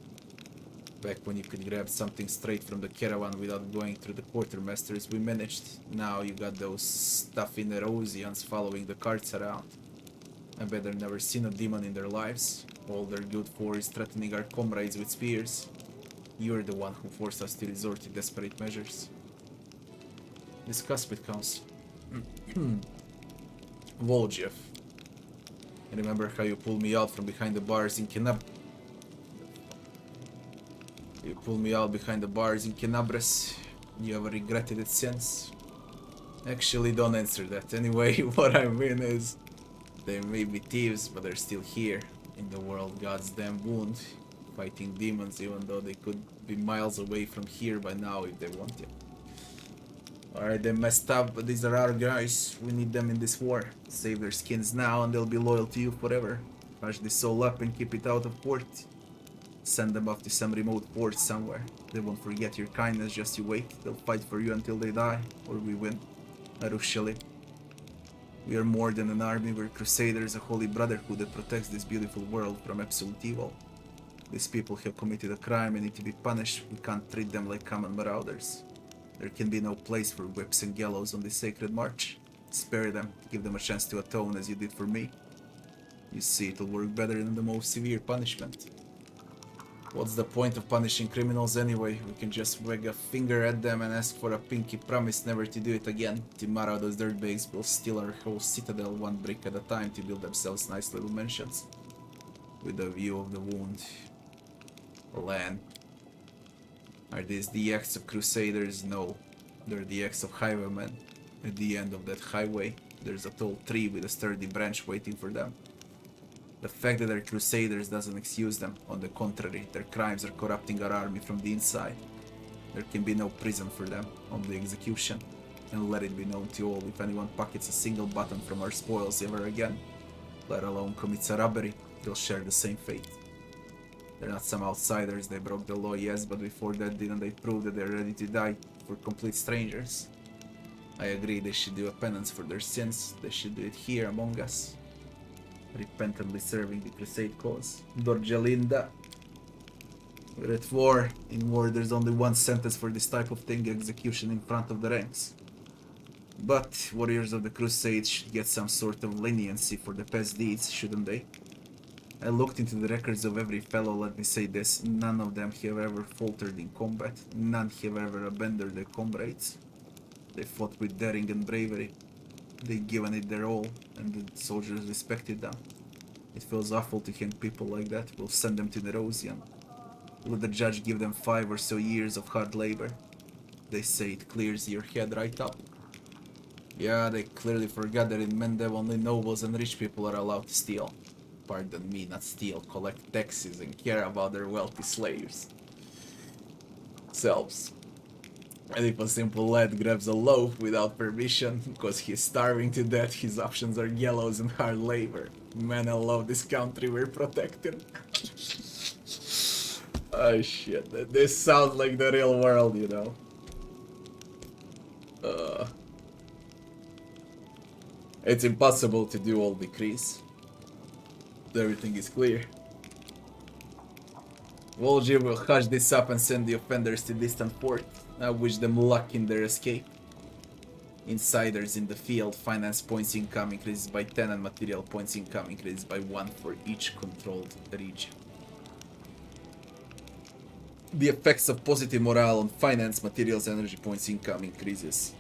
Back when you could grab something straight from the caravan without going through the quartermasters, we managed. Now you got those stuffy Nerosians following the carts around. I bet they've never seen a demon in their lives. All they're good for is threatening our comrades with spears. You're the one who forced us to resort to desperate measures. Discuss with council. Voljev. Remember how you pulled me out from behind the bars in You pulled me out behind the bars in Kenabres. You ever regretted it since? Actually, don't answer that. Anyway, what I mean is, they may be thieves, but they're still here, in the world God's damn wound, fighting demons, even though they could be miles away from here by now if they wanted. Alright, they messed up, but these are our guys. We need them in this war. Save their skins now and they'll be loyal to you forever. Hush this soul up and keep it out of port. Send them off to some remote port somewhere. They won't forget your kindness, just you wait. They'll fight for you until they die, or we win. Arushali. We are more than an army, we're crusaders, a holy brotherhood that protects this beautiful world from absolute evil. These people have committed a crime and need to be punished. We can't treat them like common marauders. There can be no place for whips and gallows on this sacred march. Spare them, give them a chance to atone as you did for me. You see, it'll work better than the most severe punishment. What's the point of punishing criminals anyway? We can just wag a finger at them and ask for a pinky promise never to do it again. Tomorrow those dirtbags will steal our whole citadel one brick at a time to build themselves nice little mansions. With a view of the wound. Land. Are these the acts of crusaders? No. They're the acts of highwaymen. At the end of that highway, there's a tall tree with a sturdy branch waiting for them. The fact that they're crusaders doesn't excuse them. On the contrary, their crimes are corrupting our army from the inside. There can be no prison for them, only execution. And let it be known to all, if anyone pockets a single button from our spoils ever again, let alone commits a robbery, they'll share the same fate. They're not some outsiders, they broke the law, yes, but before that didn't they prove that they're ready to die for complete strangers? I agree they should do a penance for their sins, they should do it here among us. Repentantly serving the crusade cause. Dorjalinda. We're at war. In war there's only one sentence for this type of thing, execution in front of the ranks. But warriors of the crusade should get some sort of leniency for the past deeds, shouldn't they? I looked into the records of every fellow, let me say this, none of them have ever faltered in combat, none have ever abandoned their comrades. They fought with daring and bravery. They'd given it their all, and the soldiers respected them. It feels awful to hang people like that. We'll send them to Nerosian. Let the judge give them 5 or so years of hard labor. They say it clears your head right up. Yeah, they clearly forgot that in Mendev only nobles and rich people are allowed to steal. Pardon me, not steal, collect taxes and care about their wealthy slaves. Selves. And if a simple lad grabs a loaf without permission, because he's starving to death, his options are gallows and hard labor. Man, I love this country we're protecting. Oh shit, this sounds like the real world, you know. It's impossible to do all decrees. Everything is clear. Volji will hush this up and send the offenders to distant port. I wish them luck in their escape. Insiders in the field, finance points income increases by 10 and material points income increases by 1 for each controlled region. The effects of positive morale on finance, materials, energy points income increases.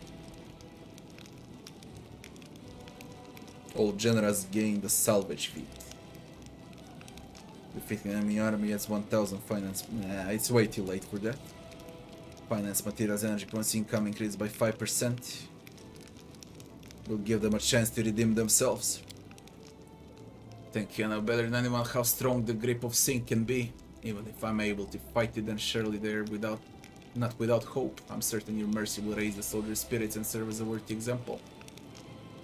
All generals gain the salvage feat. Defeating enemy army adds 1000 finance. Nah, it's way too late for that. Finance, materials, energy points income increased by 5%. Will give them a chance to redeem themselves. Think you know better than anyone how strong the grip of sin can be. Even if I'm able to fight it, then surely they're not without hope. I'm certain your mercy will raise the soldiers' spirits and serve as a worthy example.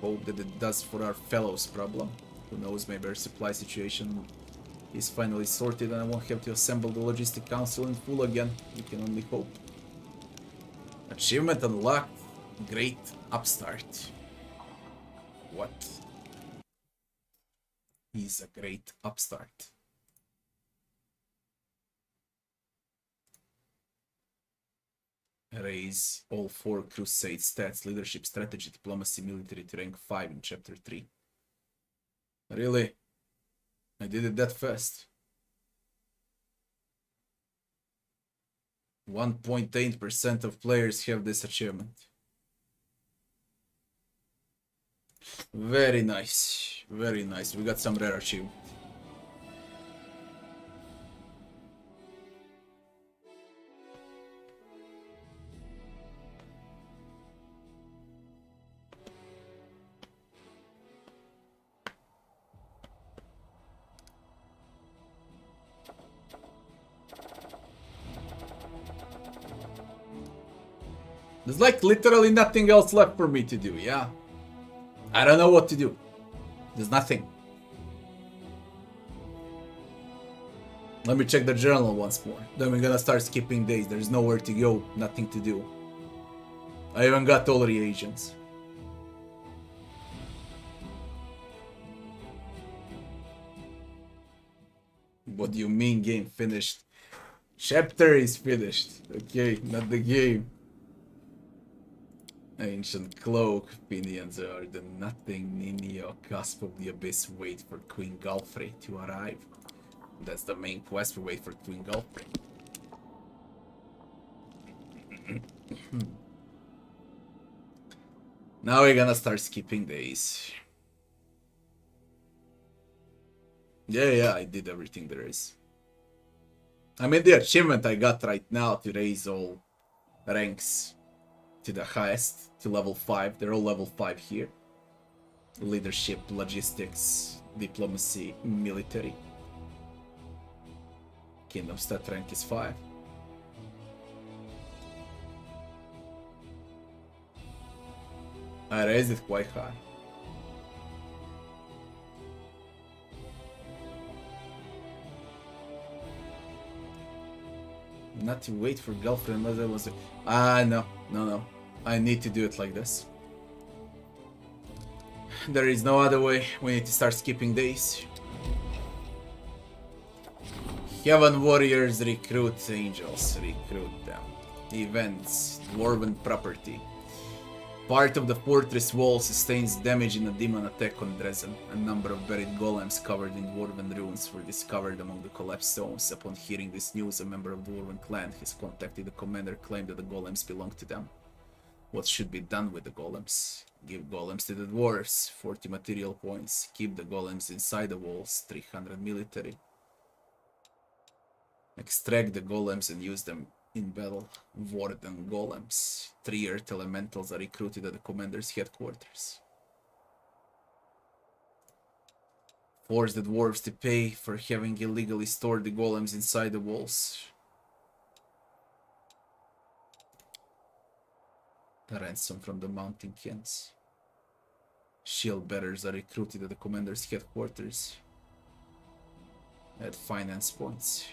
Hope that it does for our fellows' problem. Who knows, maybe our supply situation is finally sorted and I won't have to assemble the logistic council in full again. We can only hope. Achievement unlocked. Great upstart. What? He's a great upstart. Raise all 4 crusade stats, leadership, strategy, diplomacy, military to rank 5 in chapter 3. Really? I did it that fast. 1.8% of players have this achievement. Very nice. Very nice. We got some rare achievement. There's like literally nothing else left for me to do, yeah. I don't know what to do. There's nothing. Let me check the journal once more. Then we're gonna start skipping days. There's nowhere to go, nothing to do. I even got all reagents. What do you mean game finished? Chapter is finished. Okay, not the game. Ancient cloak, opinions are the nothing Ninio, cusp of the abyss, wait for Queen Galfrey to arrive. That's the main quest, we wait for Queen Galfrey. Now we're gonna start skipping days. Yeah, I did everything there is. I mean the achievement I got right now to raise all ranks to the highest, to level 5. They're all level 5 here. Leadership, logistics, diplomacy, military. Kingdom stat rank is 5. I raised it quite high. Not to wait for girlfriend, but that was it. No. I need to do it like this. There is no other way. We need to start skipping days. Heaven warriors recruit angels, recruit them. Events, dwarven property. Part of the fortress wall sustains damage in a demon attack on Dresden. A number of buried golems covered in dwarven runes were discovered among the collapsed stones. Upon hearing this news, a member of the dwarven clan has contacted the commander, claimed that the golems belong to them. What should be done with the golems? Give golems to the dwarves, 40 material points. Keep the golems inside the walls, 300 military. Extract the golems and use them in battle. Warden golems. 3 earth elementals are recruited at the commander's headquarters. Force the dwarves to pay for having illegally stored the golems inside the walls. The ransom from the mountain kings. Shield bearers are recruited at the commander's headquarters. Add finance points.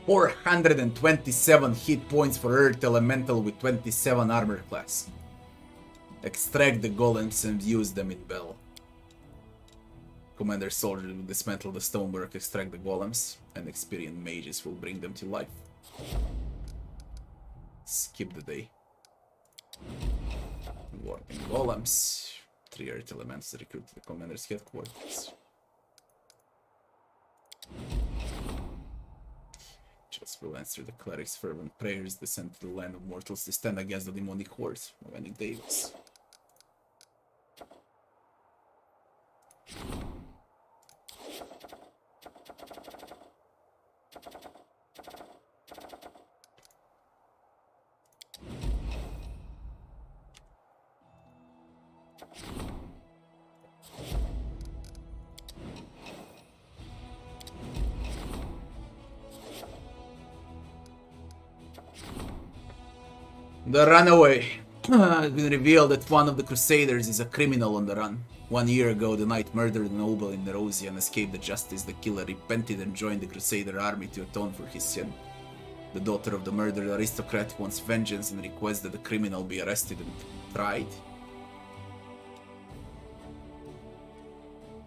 $427 hit points for Earth Elemental with 27 armor class. Extract the golems and use them in battle. Commander soldiers will dismantle the stonework, extract the golems, and experienced mages will bring them to life. Skip the day. Warping golems. 3 Earth Elementals recruit to the commander's headquarters. Just will answer the cleric's fervent prayers, descend to the land of mortals to stand against the demonic hordes of Ennic Davis. The runaway. It has been revealed that one of the Crusaders is a criminal on the run. 1 year ago, the knight murdered a noble in Nerosia and escaped the justice. The killer repented and joined the Crusader army to atone for his sin. The daughter of the murdered aristocrat wants vengeance and requests that the criminal be arrested and tried.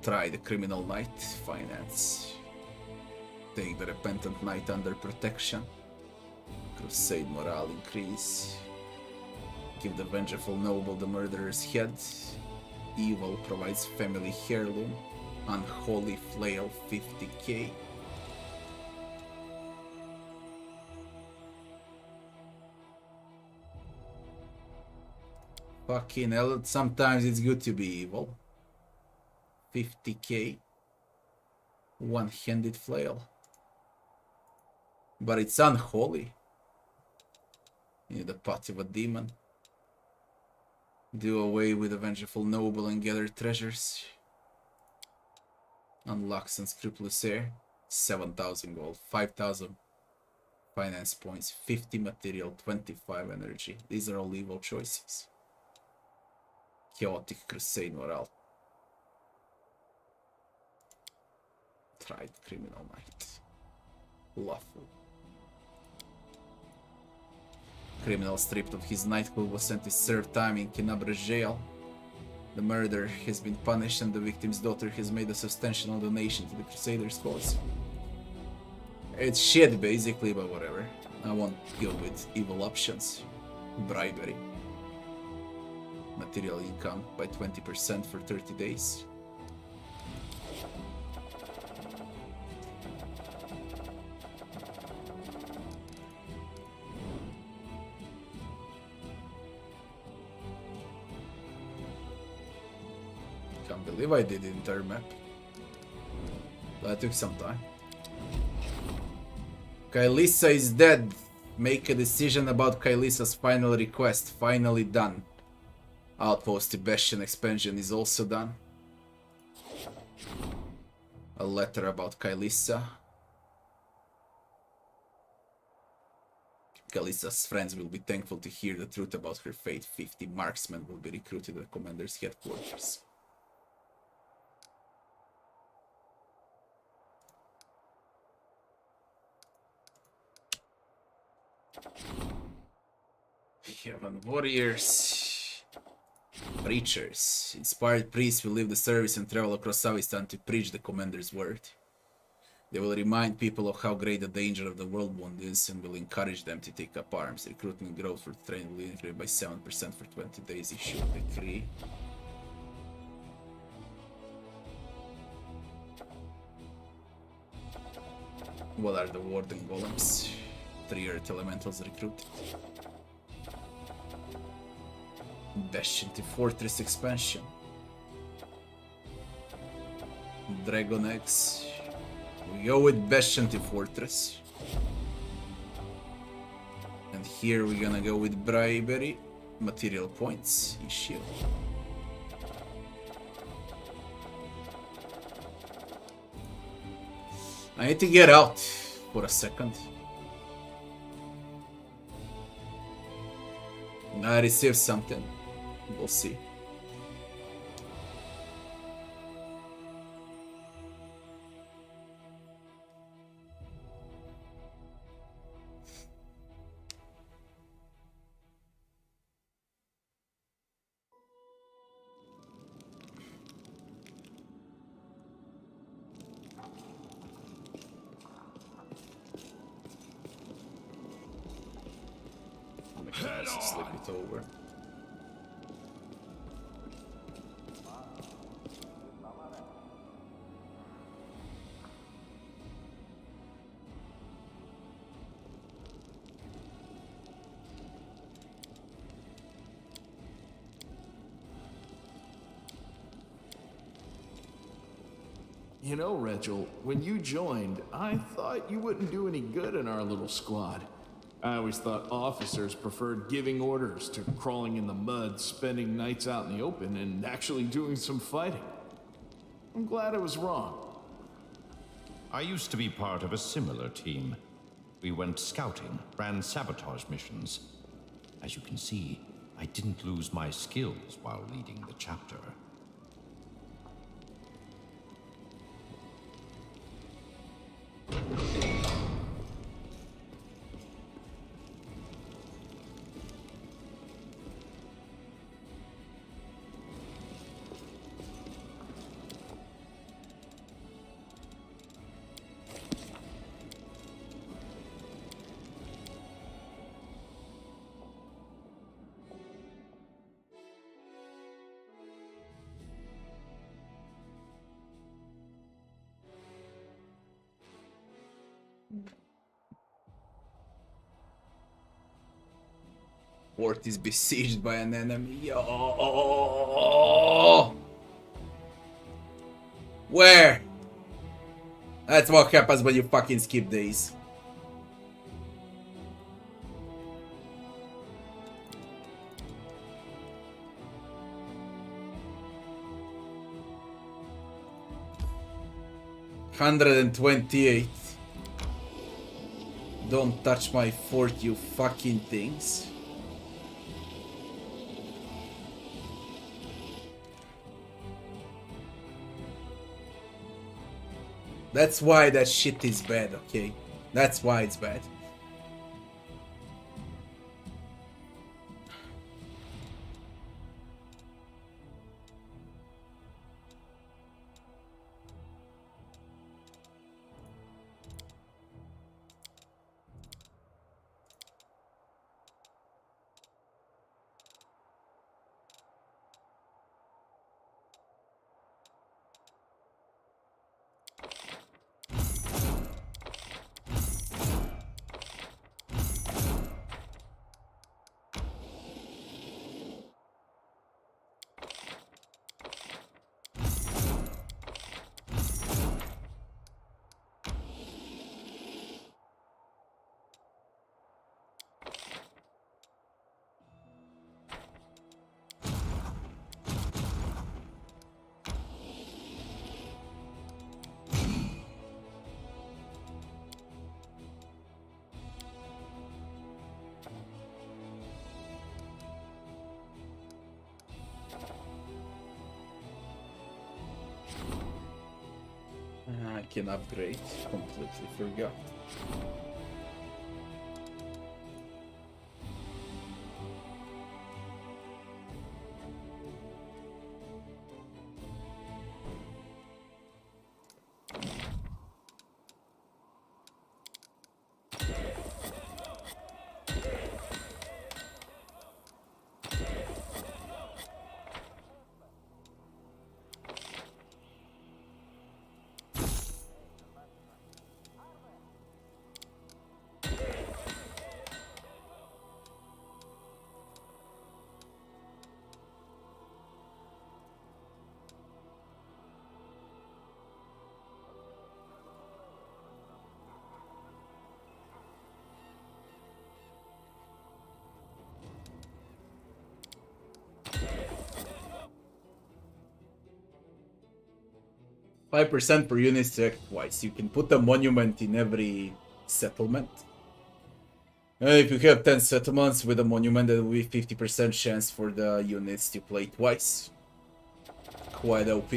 Try the criminal knight. Finance. Take the repentant knight under protection. Crusade morale increase. Give the vengeful noble the murderer's head. Evil provides family heirloom. Unholy flail 50k. Fucking hell, sometimes it's good to be evil. 50k. One-handed flail. But it's unholy. You need the pot of a demon. Do away with the vengeful noble and gather treasures. Unlocks unscrupulous heir. 7,000 gold, 5,000 finance points, 50 material, 25 energy. These are all evil choices. Chaotic crusade morale. Tried criminal knight. Lawful. Criminal stripped of his knighthood was sent to serve time in Kinabra jail. The murderer has been punished and the victim's daughter has made a substantial donation to the Crusaders' cause. It's shit basically, but whatever. I won't go with evil options. Bribery. Material income by 20% for 30 days. Can't believe I did the entire map. That took some time. Kaelissa is dead. Make a decision about Kaelissa's final request. Finally done. Outpost Tibetan expansion is also done. A letter about Kaelissa. Kaelissa's friends will be thankful to hear the truth about her fate. 50 marksmen will be recruited at the commander's headquarters. Heaven warriors. Preachers. Inspired priests will leave the service and travel across Savistan to preach the commander's word. They will remind people of how great the danger of the world wound is and will encourage them to take up arms. Recruitment growth for training will increase by 7% for 20 days. Issue a decree. What are the warden golems? 3 earth elementals recruited. Bastion to Fortress expansion. Dragon Eggs. We go with Bastion to Fortress. And here we're gonna go with Bribery. Material points. Issue. I need to get out for a second. I received something. We'll see. Head Slip on. it over. You know, Rachel, when you joined, I thought you wouldn't do any good in our little squad. I always thought officers preferred giving orders to crawling in the mud, spending nights out in the open, and actually doing some fighting. I'm glad I was wrong. I used to be part of a similar team. We went scouting, ran sabotage missions. As you can see, I didn't lose my skills while leading the chapter. Fort is besieged by an enemy. Yo! Where? That's what happens when you fucking skip days. $128. Don't touch my fort, you fucking things. That's why that shit is bad, okay? That's why it's bad. I can upgrade. Completely forgot. %5 per unit select twice. You can put a monument in every settlement. If you have 10 settlements with a monument, there will be 50% chance for the units to play twice. Quite OP.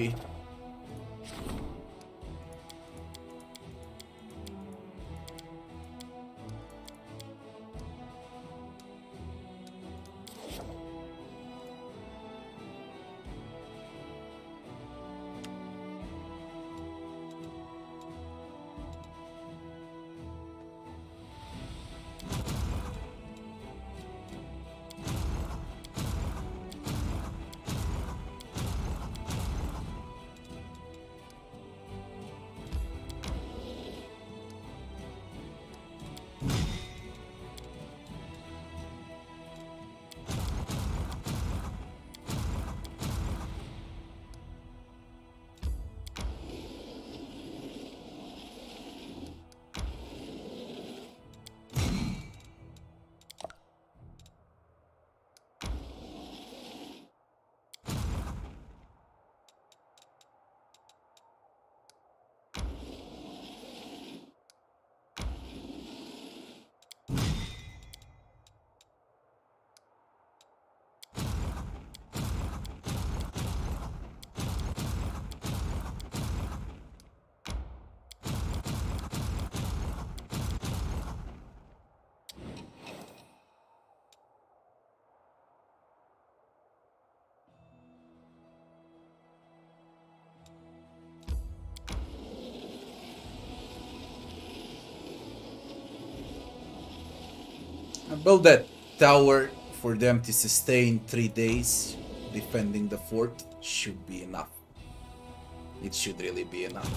I built that tower for them to sustain 3 days defending the fort. Should be enough. It should really be enough.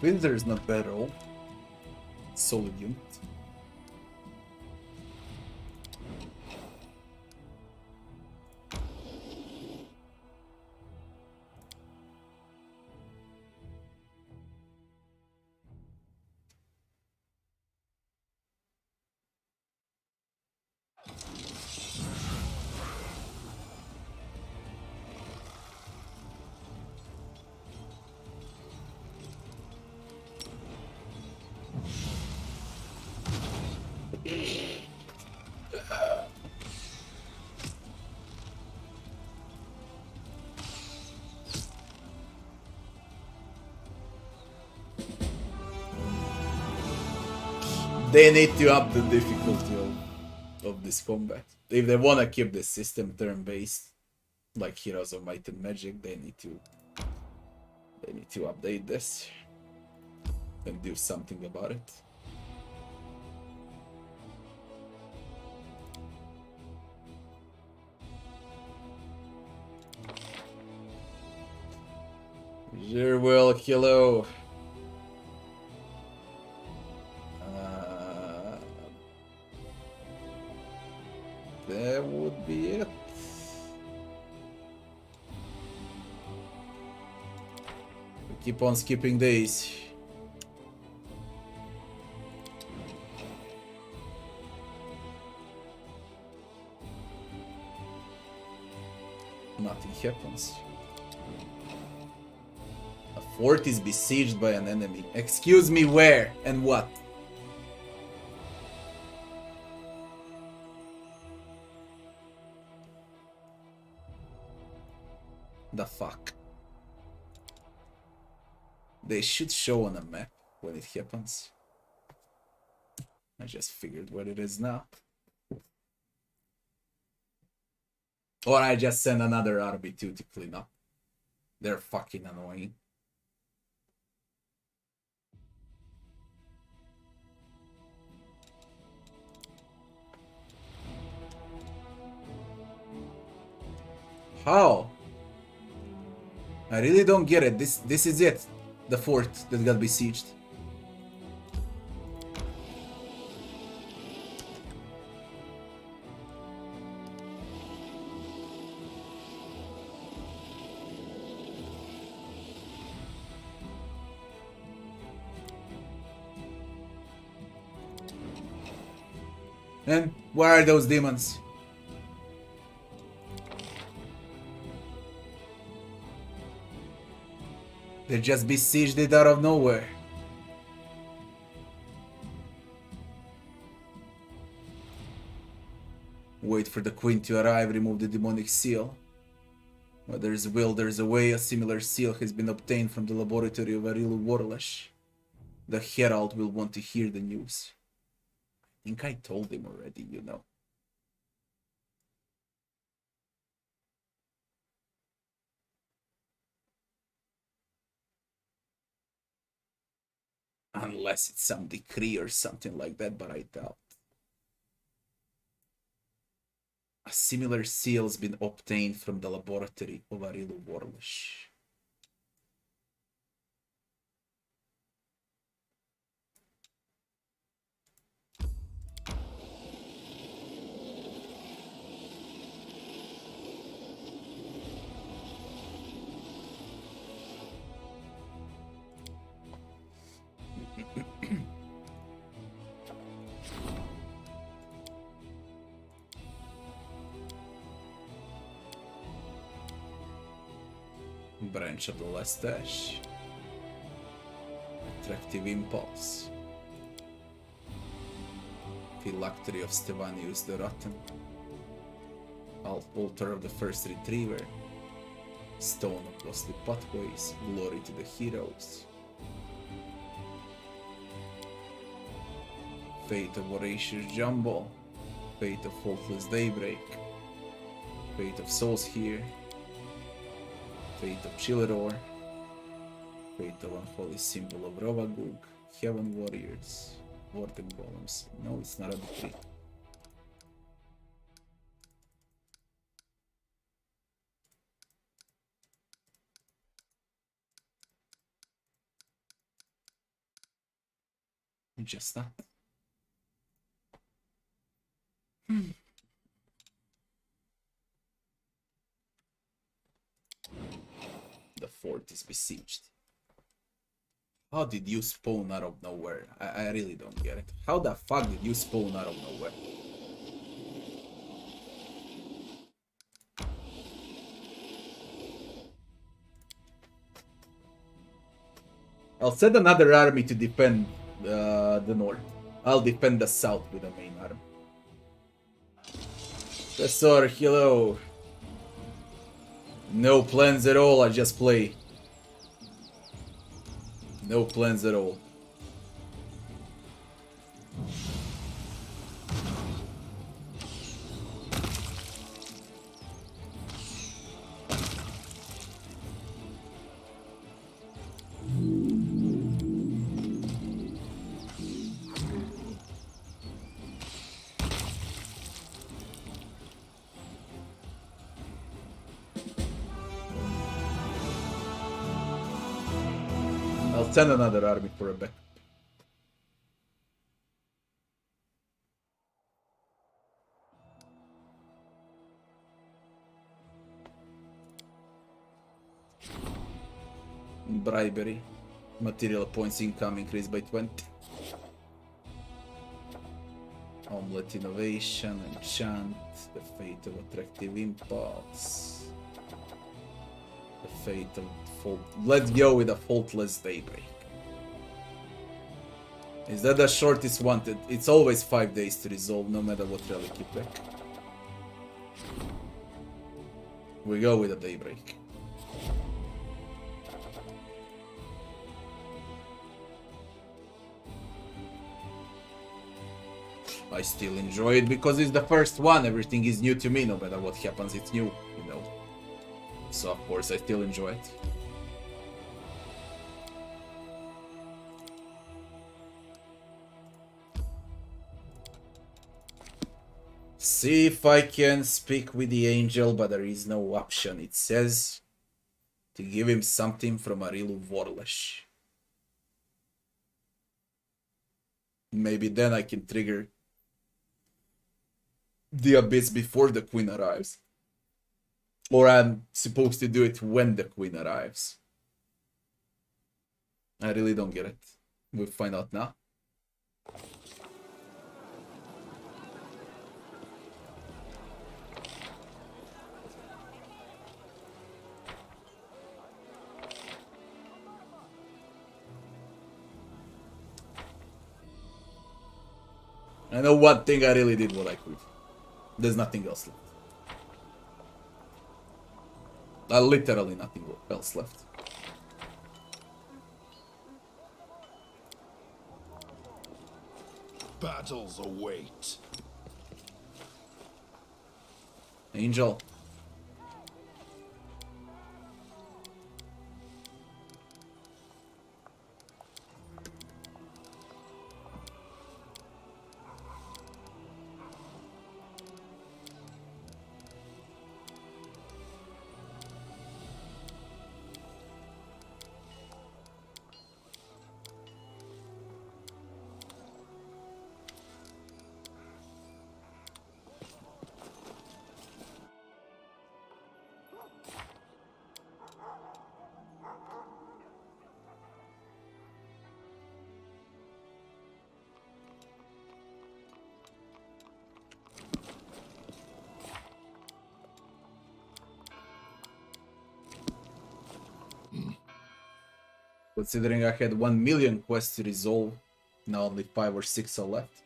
Inquisitor is not bad at all. Solid unit. They need to up the difficulty of this combat. If they wanna keep the system turn-based, like Heroes of Might and Magic, they need to update this and do something about it. You're well, hello. That would be it. We keep on skipping days. Nothing happens. A fort is besieged by an enemy. Excuse me, where and what? The fuck? They should show on a map when it happens. I just figured what it is now. Or I just send another RB2 to clean up. They're fucking annoying. How? I really don't get it. This is it. The fort that got besieged. And where are those demons? They just besieged it out of nowhere. Wait for the queen to arrive, remove the demonic seal. Where there's a will, there's a way. A similar seal has been obtained from the laboratory of Arilu Warlash. The Herald will want to hear the news. I think I told him already, you know. Unless it's some decree or something like that, but I doubt. A similar seal has been obtained from the laboratory of Arilu Warlash. Branch of the Lestash. Attractive Impulse. Phylactery of Stevanius the Rotten. Altar of the First Retriever. Stone of Costly Pathways. Glory to the Heroes. Fate of Voracious Jumble. Fate of Faultless Daybreak. Fate of Souls here. Fate of Chilleror. Fate of Unholy Symbol of Rovagug. Heaven Warriors. Warden Golems. No, it's not a decree. Just not. The fort is besieged. How did you spawn out of nowhere? I really don't get it. How the fuck did you spawn out of nowhere? I'll send another army to defend the north. I'll defend the south with the main army. Professor, hello. No plans at all, I just play. No plans at all. I'll send another army for a bit. Bribery. Material points income increased by 20. Omelette innovation, enchant, the fate of attractive impulse. The fate of fault. Let's go with a faultless daybreak. Is that the shortest wanted? It's always 5 days to resolve, no matter what relic you pick. We go with a daybreak. I still enjoy it because it's the first one. Everything is new to me, no matter what happens, it's new, you know. So of course I still enjoy it. See if I can speak with the angel, but there is no option. It says to give him something from Arilu Vorlesh. Maybe then I can trigger the abyss before the queen arrives. Or I'm supposed to do it when the queen arrives. I really don't get it. We'll find out now. I know one thing I really did what I could. There's nothing else left. Literally nothing else left. Battles await. Angel. Considering I had 1 million quests to resolve, now only 5 or 6 are left.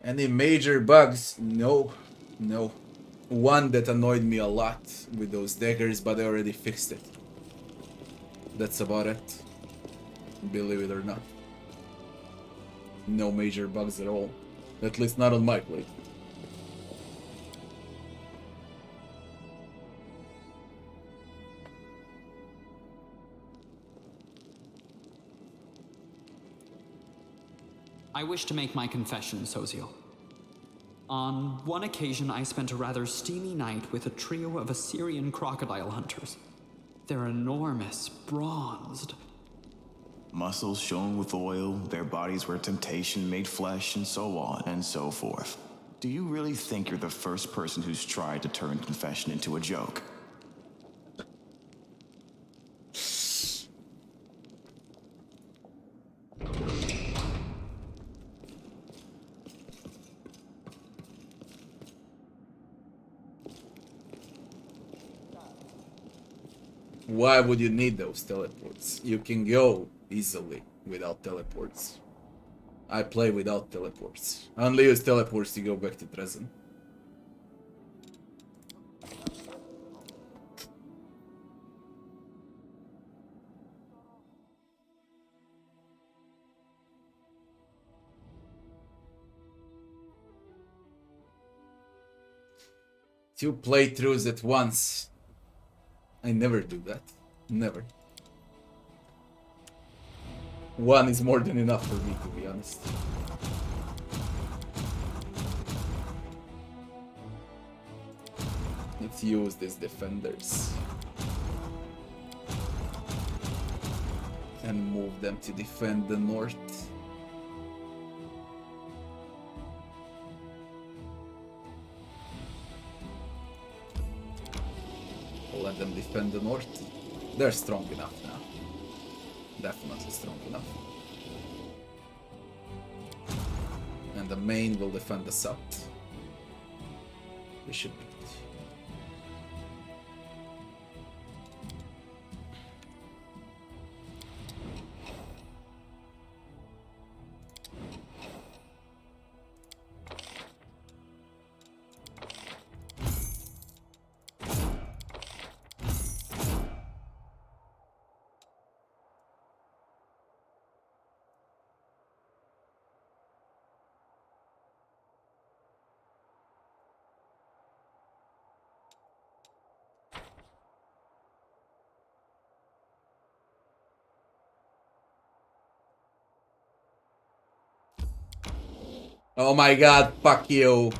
Any major bugs? No, no. One that annoyed me a lot with those daggers, but I already fixed it. That's about it. Believe it or not. No major bugs at all. At least not on my plate. I wish to make my confession, Sozio. On one occasion, I spent a rather steamy night with a trio of Assyrian crocodile hunters. They're enormous, bronzed. Muscles shone with oil, their bodies were temptation made flesh, and so on and so forth. Do you really think you're the first person who's tried to turn confession into a joke? Why would you need those teleports? You can go easily without teleports. I play without teleports. I only use teleports to go back to Dresden. Two playthroughs at once. I never do that. Never. One is more than enough for me, to be honest. Let's use these defenders. And move them to defend the north. Let them defend the north. They're strong enough now. Definitely strong enough. And the main will defend the south. We should be good. Oh my god, fuck you.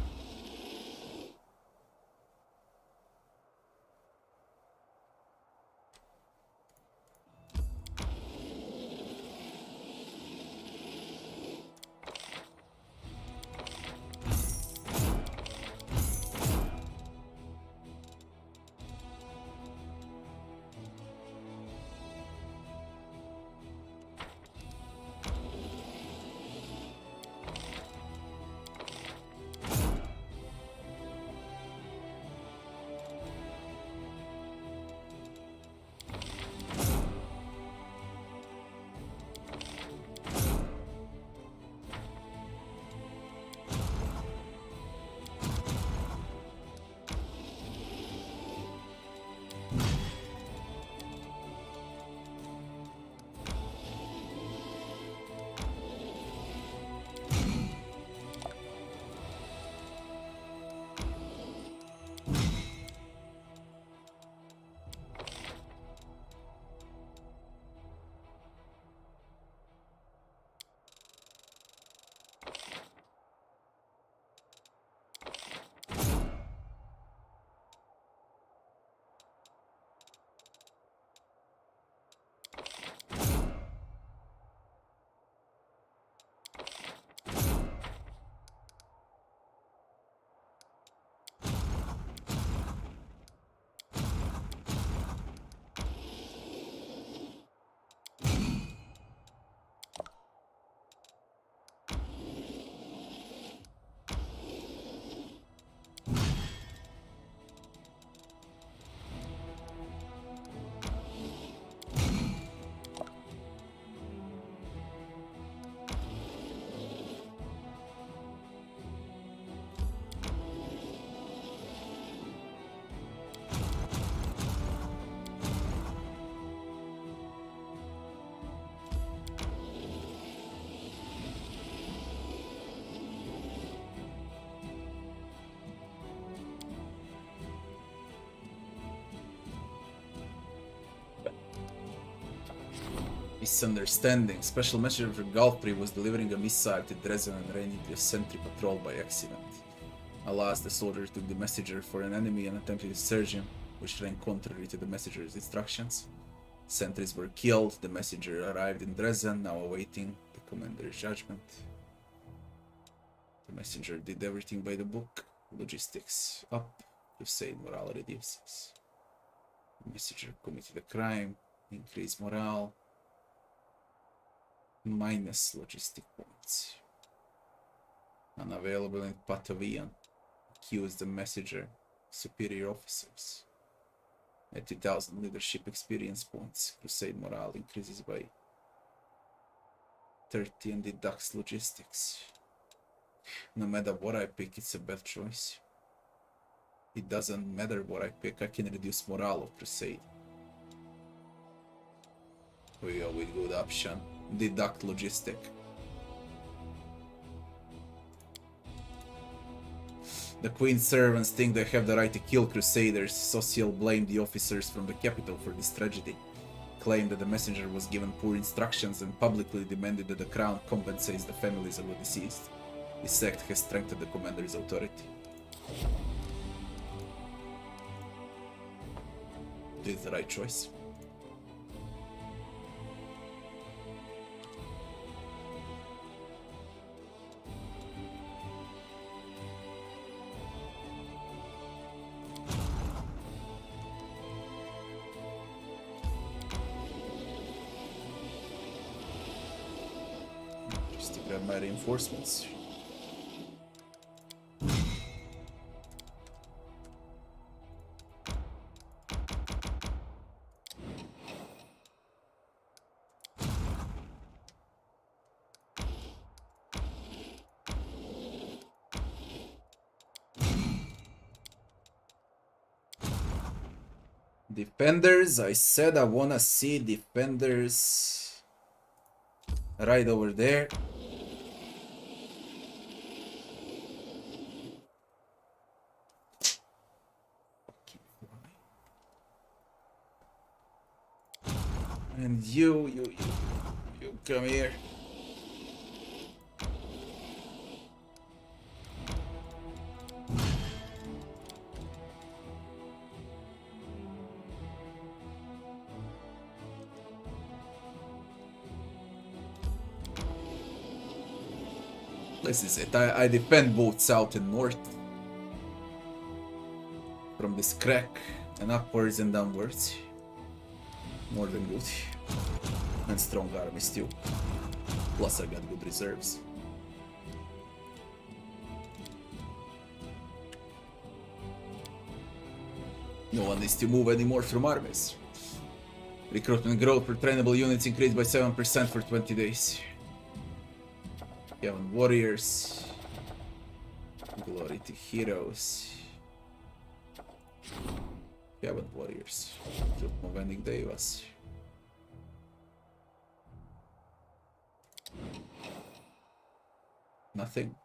Misunderstanding. Special messenger for Galfrey was delivering a missile to Dresden and ran into a sentry patrol by accident. Alas, the soldier took the messenger for an enemy and attempted to surge him, which ran contrary to the messenger's instructions. Sentries were killed. The messenger arrived in Dresden, now awaiting the commander's judgment. The messenger did everything by the book. Logistics up. Crusade morale reduces. The messenger committed a crime. Increase morale. Minus logistic points. Unavailable in Patavian. Accuse the messenger. Superior officers. 80,000 leadership experience points. Crusade morale increases by 30 and deducts logistics. No matter what I pick, it's a bad choice. It doesn't matter what I pick, I can reduce morale of Crusade. We go with good option. Deduct logistic. The Queen's servants think they have the right to kill Crusaders. Social blamed the officers from the capital for this tragedy. Claimed that the messenger was given poor instructions and publicly demanded that the crown compensates the families of the deceased. This act has strengthened the commander's authority. This is the right choice. Just to grab my reinforcements. Defenders, I said I wanna see defenders right over there. And you come here. This is it. I defend both south and north. From this crack and upwards and downwards. More than good. And strong armies too. Plus I got good reserves. No one needs to move anymore from armies. Recruitment growth for trainable units increased by 7% for 20 days. Young warriors. Glory to heroes. Young warriors. Trup vending devas. Nothing.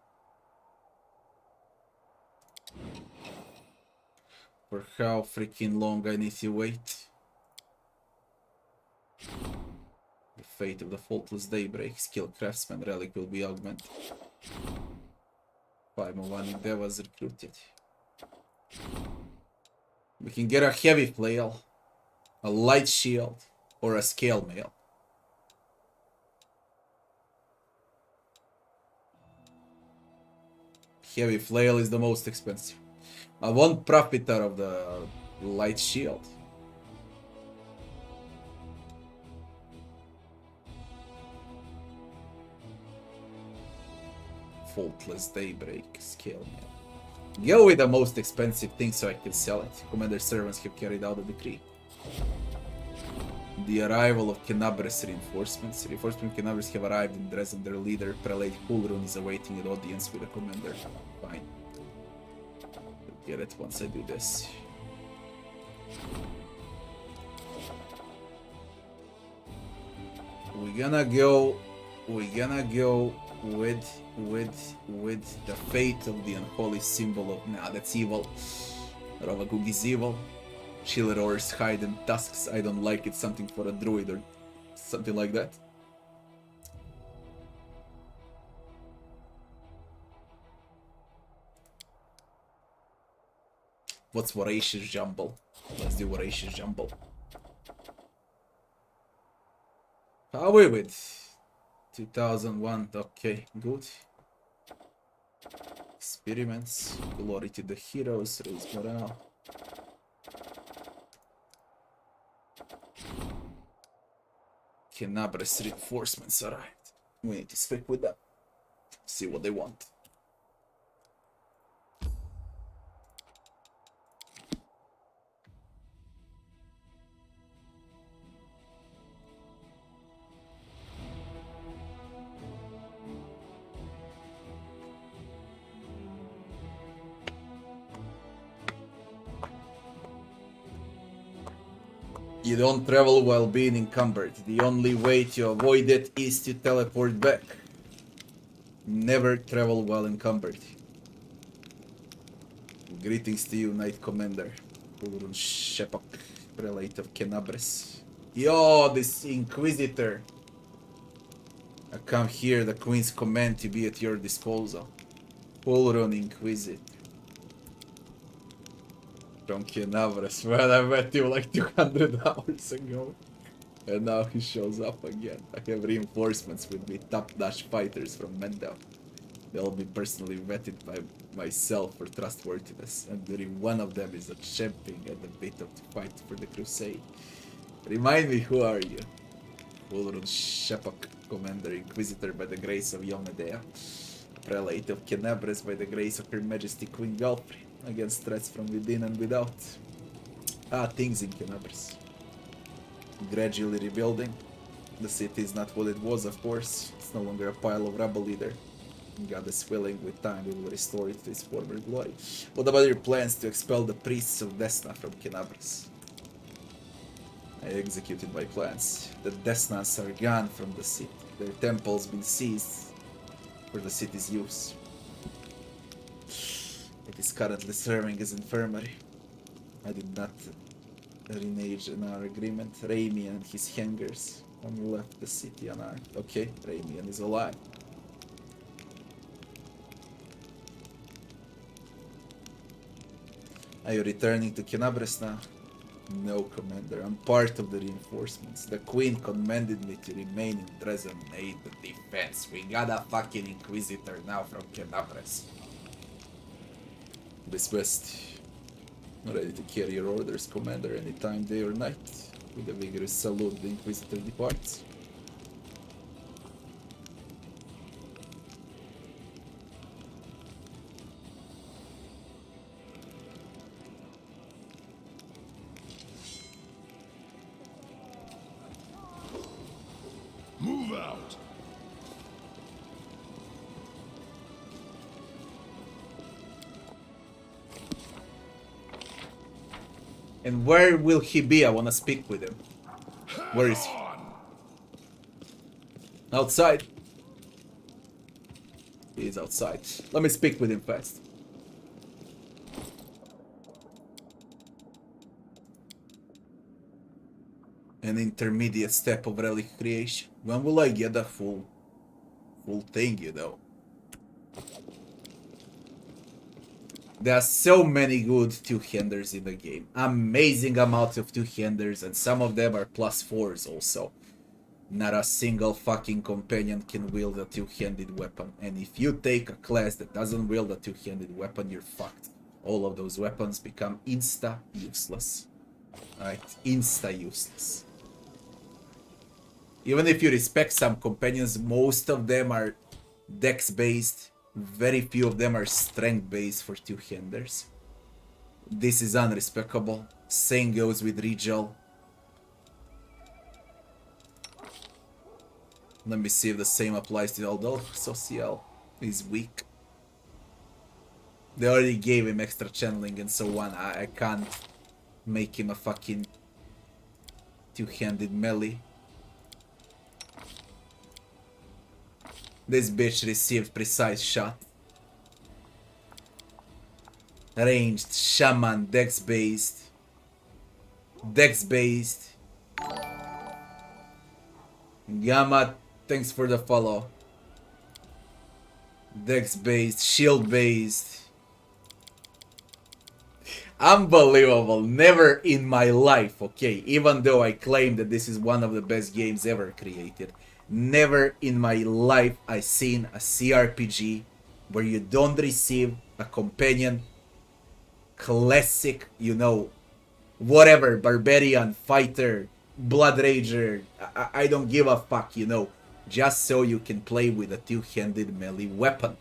For how freaking long I need to wait? The fate of the faultless daybreak. Skilled craftsman relic will be augmented. 5 more endeavors recruited. We can get a heavy flail, a light shield, or a scale mail. Heavy flail is the most expensive. I want profiter of the light shield. Faultless daybreak, scale mail. Go with the most expensive thing so I can sell it. Commander servants have carried out the decree. The arrival of Kenabres reinforcements. Reinforcement Kenabres have arrived in Dresden. Their leader, Prelate Kulrun, is awaiting an audience with the commander. Fine. I'll get it once I do this. We're gonna go with the fate of the unholy symbol of... Nah, that's evil. Ravagug is evil. Chillerors hide in tusks. I don't like it. Something for a druid or something like that. What's Voracious Jumble? Let's do Voracious Jumble. How are we with 2001? Okay, good. Experiments, glory to the heroes, raise morale. Kenabres reinforcements arrived. We need to speak with them. See what they want. You don't travel while being encumbered. The only way to avoid it is to teleport back. Never travel while encumbered. Greetings to you, Knight Commander. Ulrun Shepak, Prelate of Kenabres. Yo, this Inquisitor. I come here, the Queen's command to be at your disposal. Ulrun Inquisitor. From Kenabres. Well, I met him like 200 hours ago. And now he shows up again. I have reinforcements with me, top-notch fighters from Mendel. They'll be personally vetted by myself for trustworthiness, and during one of them is a champion at the bit of the fight for the crusade. Remind me, who are you? Ulrun Shepak, Commander Inquisitor by the grace of Yomedea, Prelate of Kenabres by the grace of Her Majesty Queen Galfrey, against threats from within and without. Things in Kenabres. Gradually rebuilding. The city is not what it was, of course. It's no longer a pile of rubble either. God is willing, with time we will restore it to its former glory. What about your plans to expel the priests of Desna from Kenabres? I executed my plans. The Desnas are gone from the city. Their temples been seized for the city's use. It is currently serving as infirmary. I did not renege on our agreement. Ramian and his hangers only left the city unarmed. Okay, Ramian is alive. Are you returning to Kenabres now? No, Commander. I'm part of the reinforcements. The Queen commanded me to remain in Dresden and aid the defense. We got a fucking Inquisitor now from Kenabres. Dismissed. Ready to carry your orders, Commander, anytime, day or night. With a vigorous salute, the Inquisitor departs. Move out. And where will he be? I wanna speak with him. Where is he? Outside. He is outside. Let me speak with him fast. An intermediate step of relic creation. When will I get a full thing, you know? There are so many good two-handers in the game. Amazing amount of two-handers, and some of them are +4s also. Not a single fucking companion can wield a two-handed weapon. And if you take a class that doesn't wield a two-handed weapon, you're fucked. All of those weapons become insta-useless. Right? Insta-useless. Even if you respect some companions, most of them are dex-based. Very few of them are strength-based for two-handers. This is unrespectable. Same goes with Regal. Let me see if the same applies to Aldol. Social is weak. They already gave him extra channeling and so on. I can't make him a fucking two-handed melee. This bitch received precise shot. Ranged, shaman, dex based. Dex based. Gamma, thanks for the follow. Dex based, shield based. Unbelievable. Never in my life, okay, even though I claim that this is one of the best games ever created, never in my life I seen a CRPG where you don't receive a companion, classic, you know, whatever, barbarian, fighter, blood rager, I don't give a fuck, you know, just so you can play with a two-handed melee weapon.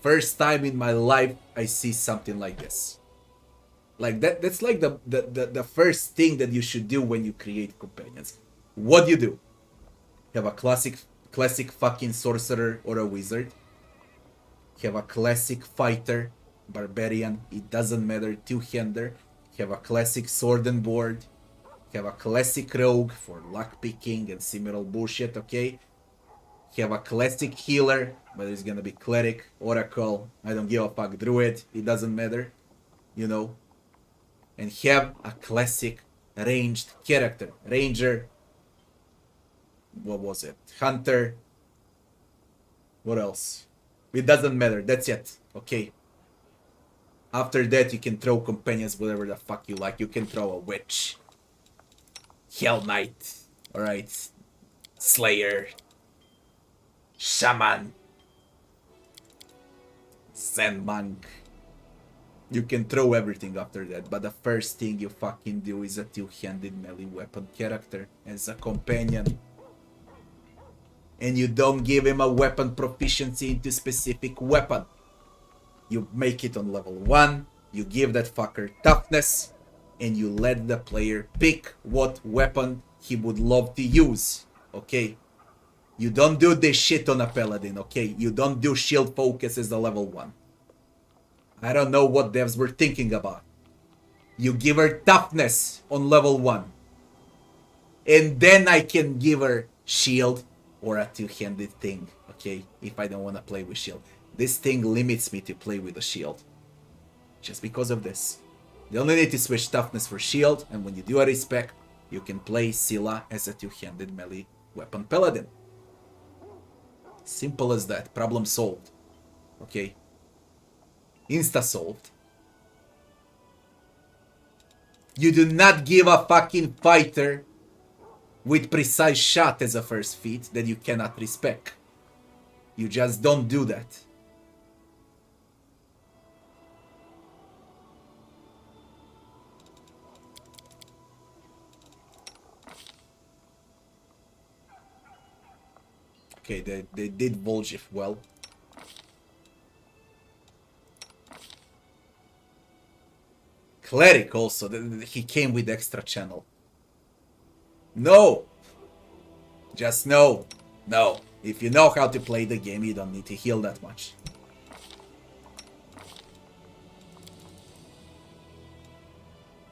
First time in my life I see something like this. Like that's like the first thing that you should do when you create companions. What do? You have a classic fucking sorcerer or a wizard. Have a classic fighter, barbarian, it doesn't matter, two-hander. Have a classic sword and board. Have a classic rogue for luck picking and similar bullshit, okay? Have a classic healer, but it's gonna be cleric, oracle, I don't give a fuck, druid, it doesn't matter, you know. And have a classic ranged character, ranger, what was it, hunter, what else? It doesn't matter, that's it, okay. After that you can throw companions whatever the fuck you like. You can throw a witch, hell knight, alright, slayer, shaman, sand monk. You can throw everything after that, but the first thing you fucking do is a two-handed melee weapon character as a companion. And you don't give him a weapon proficiency into specific weapon. You make it on level 1, you give that fucker toughness, and you let the player pick what weapon he would love to use, okay? You don't do this shit on a paladin, okay? You don't do shield focus as a level 1. I don't know what devs were thinking about. You give her toughness on level 1. And then I can give her shield or a two-handed thing, okay? If I don't want to play with shield. This thing limits me to play with a shield. Just because of this. You only need to switch toughness for shield, and when you do a respec, you can play Scylla as a two-handed melee weapon paladin. Simple as that. Problem solved. Okay? Insta solved. You do not give a fucking fighter with precise shot as a first feat that you cannot respec. You just don't do that. Okay, they did Volgif well. Cleric also, he came with extra channel. No! Just no. No. If you know how to play the game, you don't need to heal that much.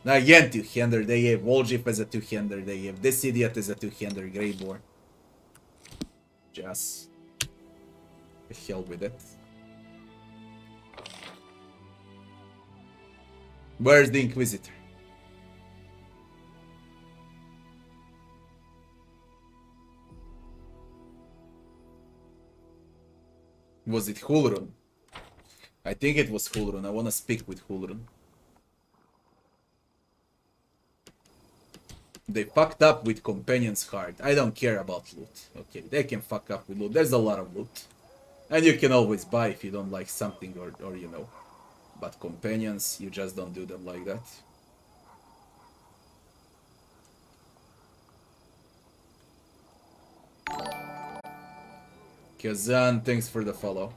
Now again, two-hander, they have Volgif as a two-hander, they have this idiot as a two-hander, Greyboar. Just the hell with it. Where's the Inquisitor? Was it Hulrun? I think it was Hulrun. I wanna speak with Hulrun. They fucked up with Companion's Heart. I don't care about loot. Okay, they can fuck up with loot. There's a lot of loot. And you can always buy if you don't like something or you know. But Companions, you just don't do them like that. Kazan, thanks for the follow.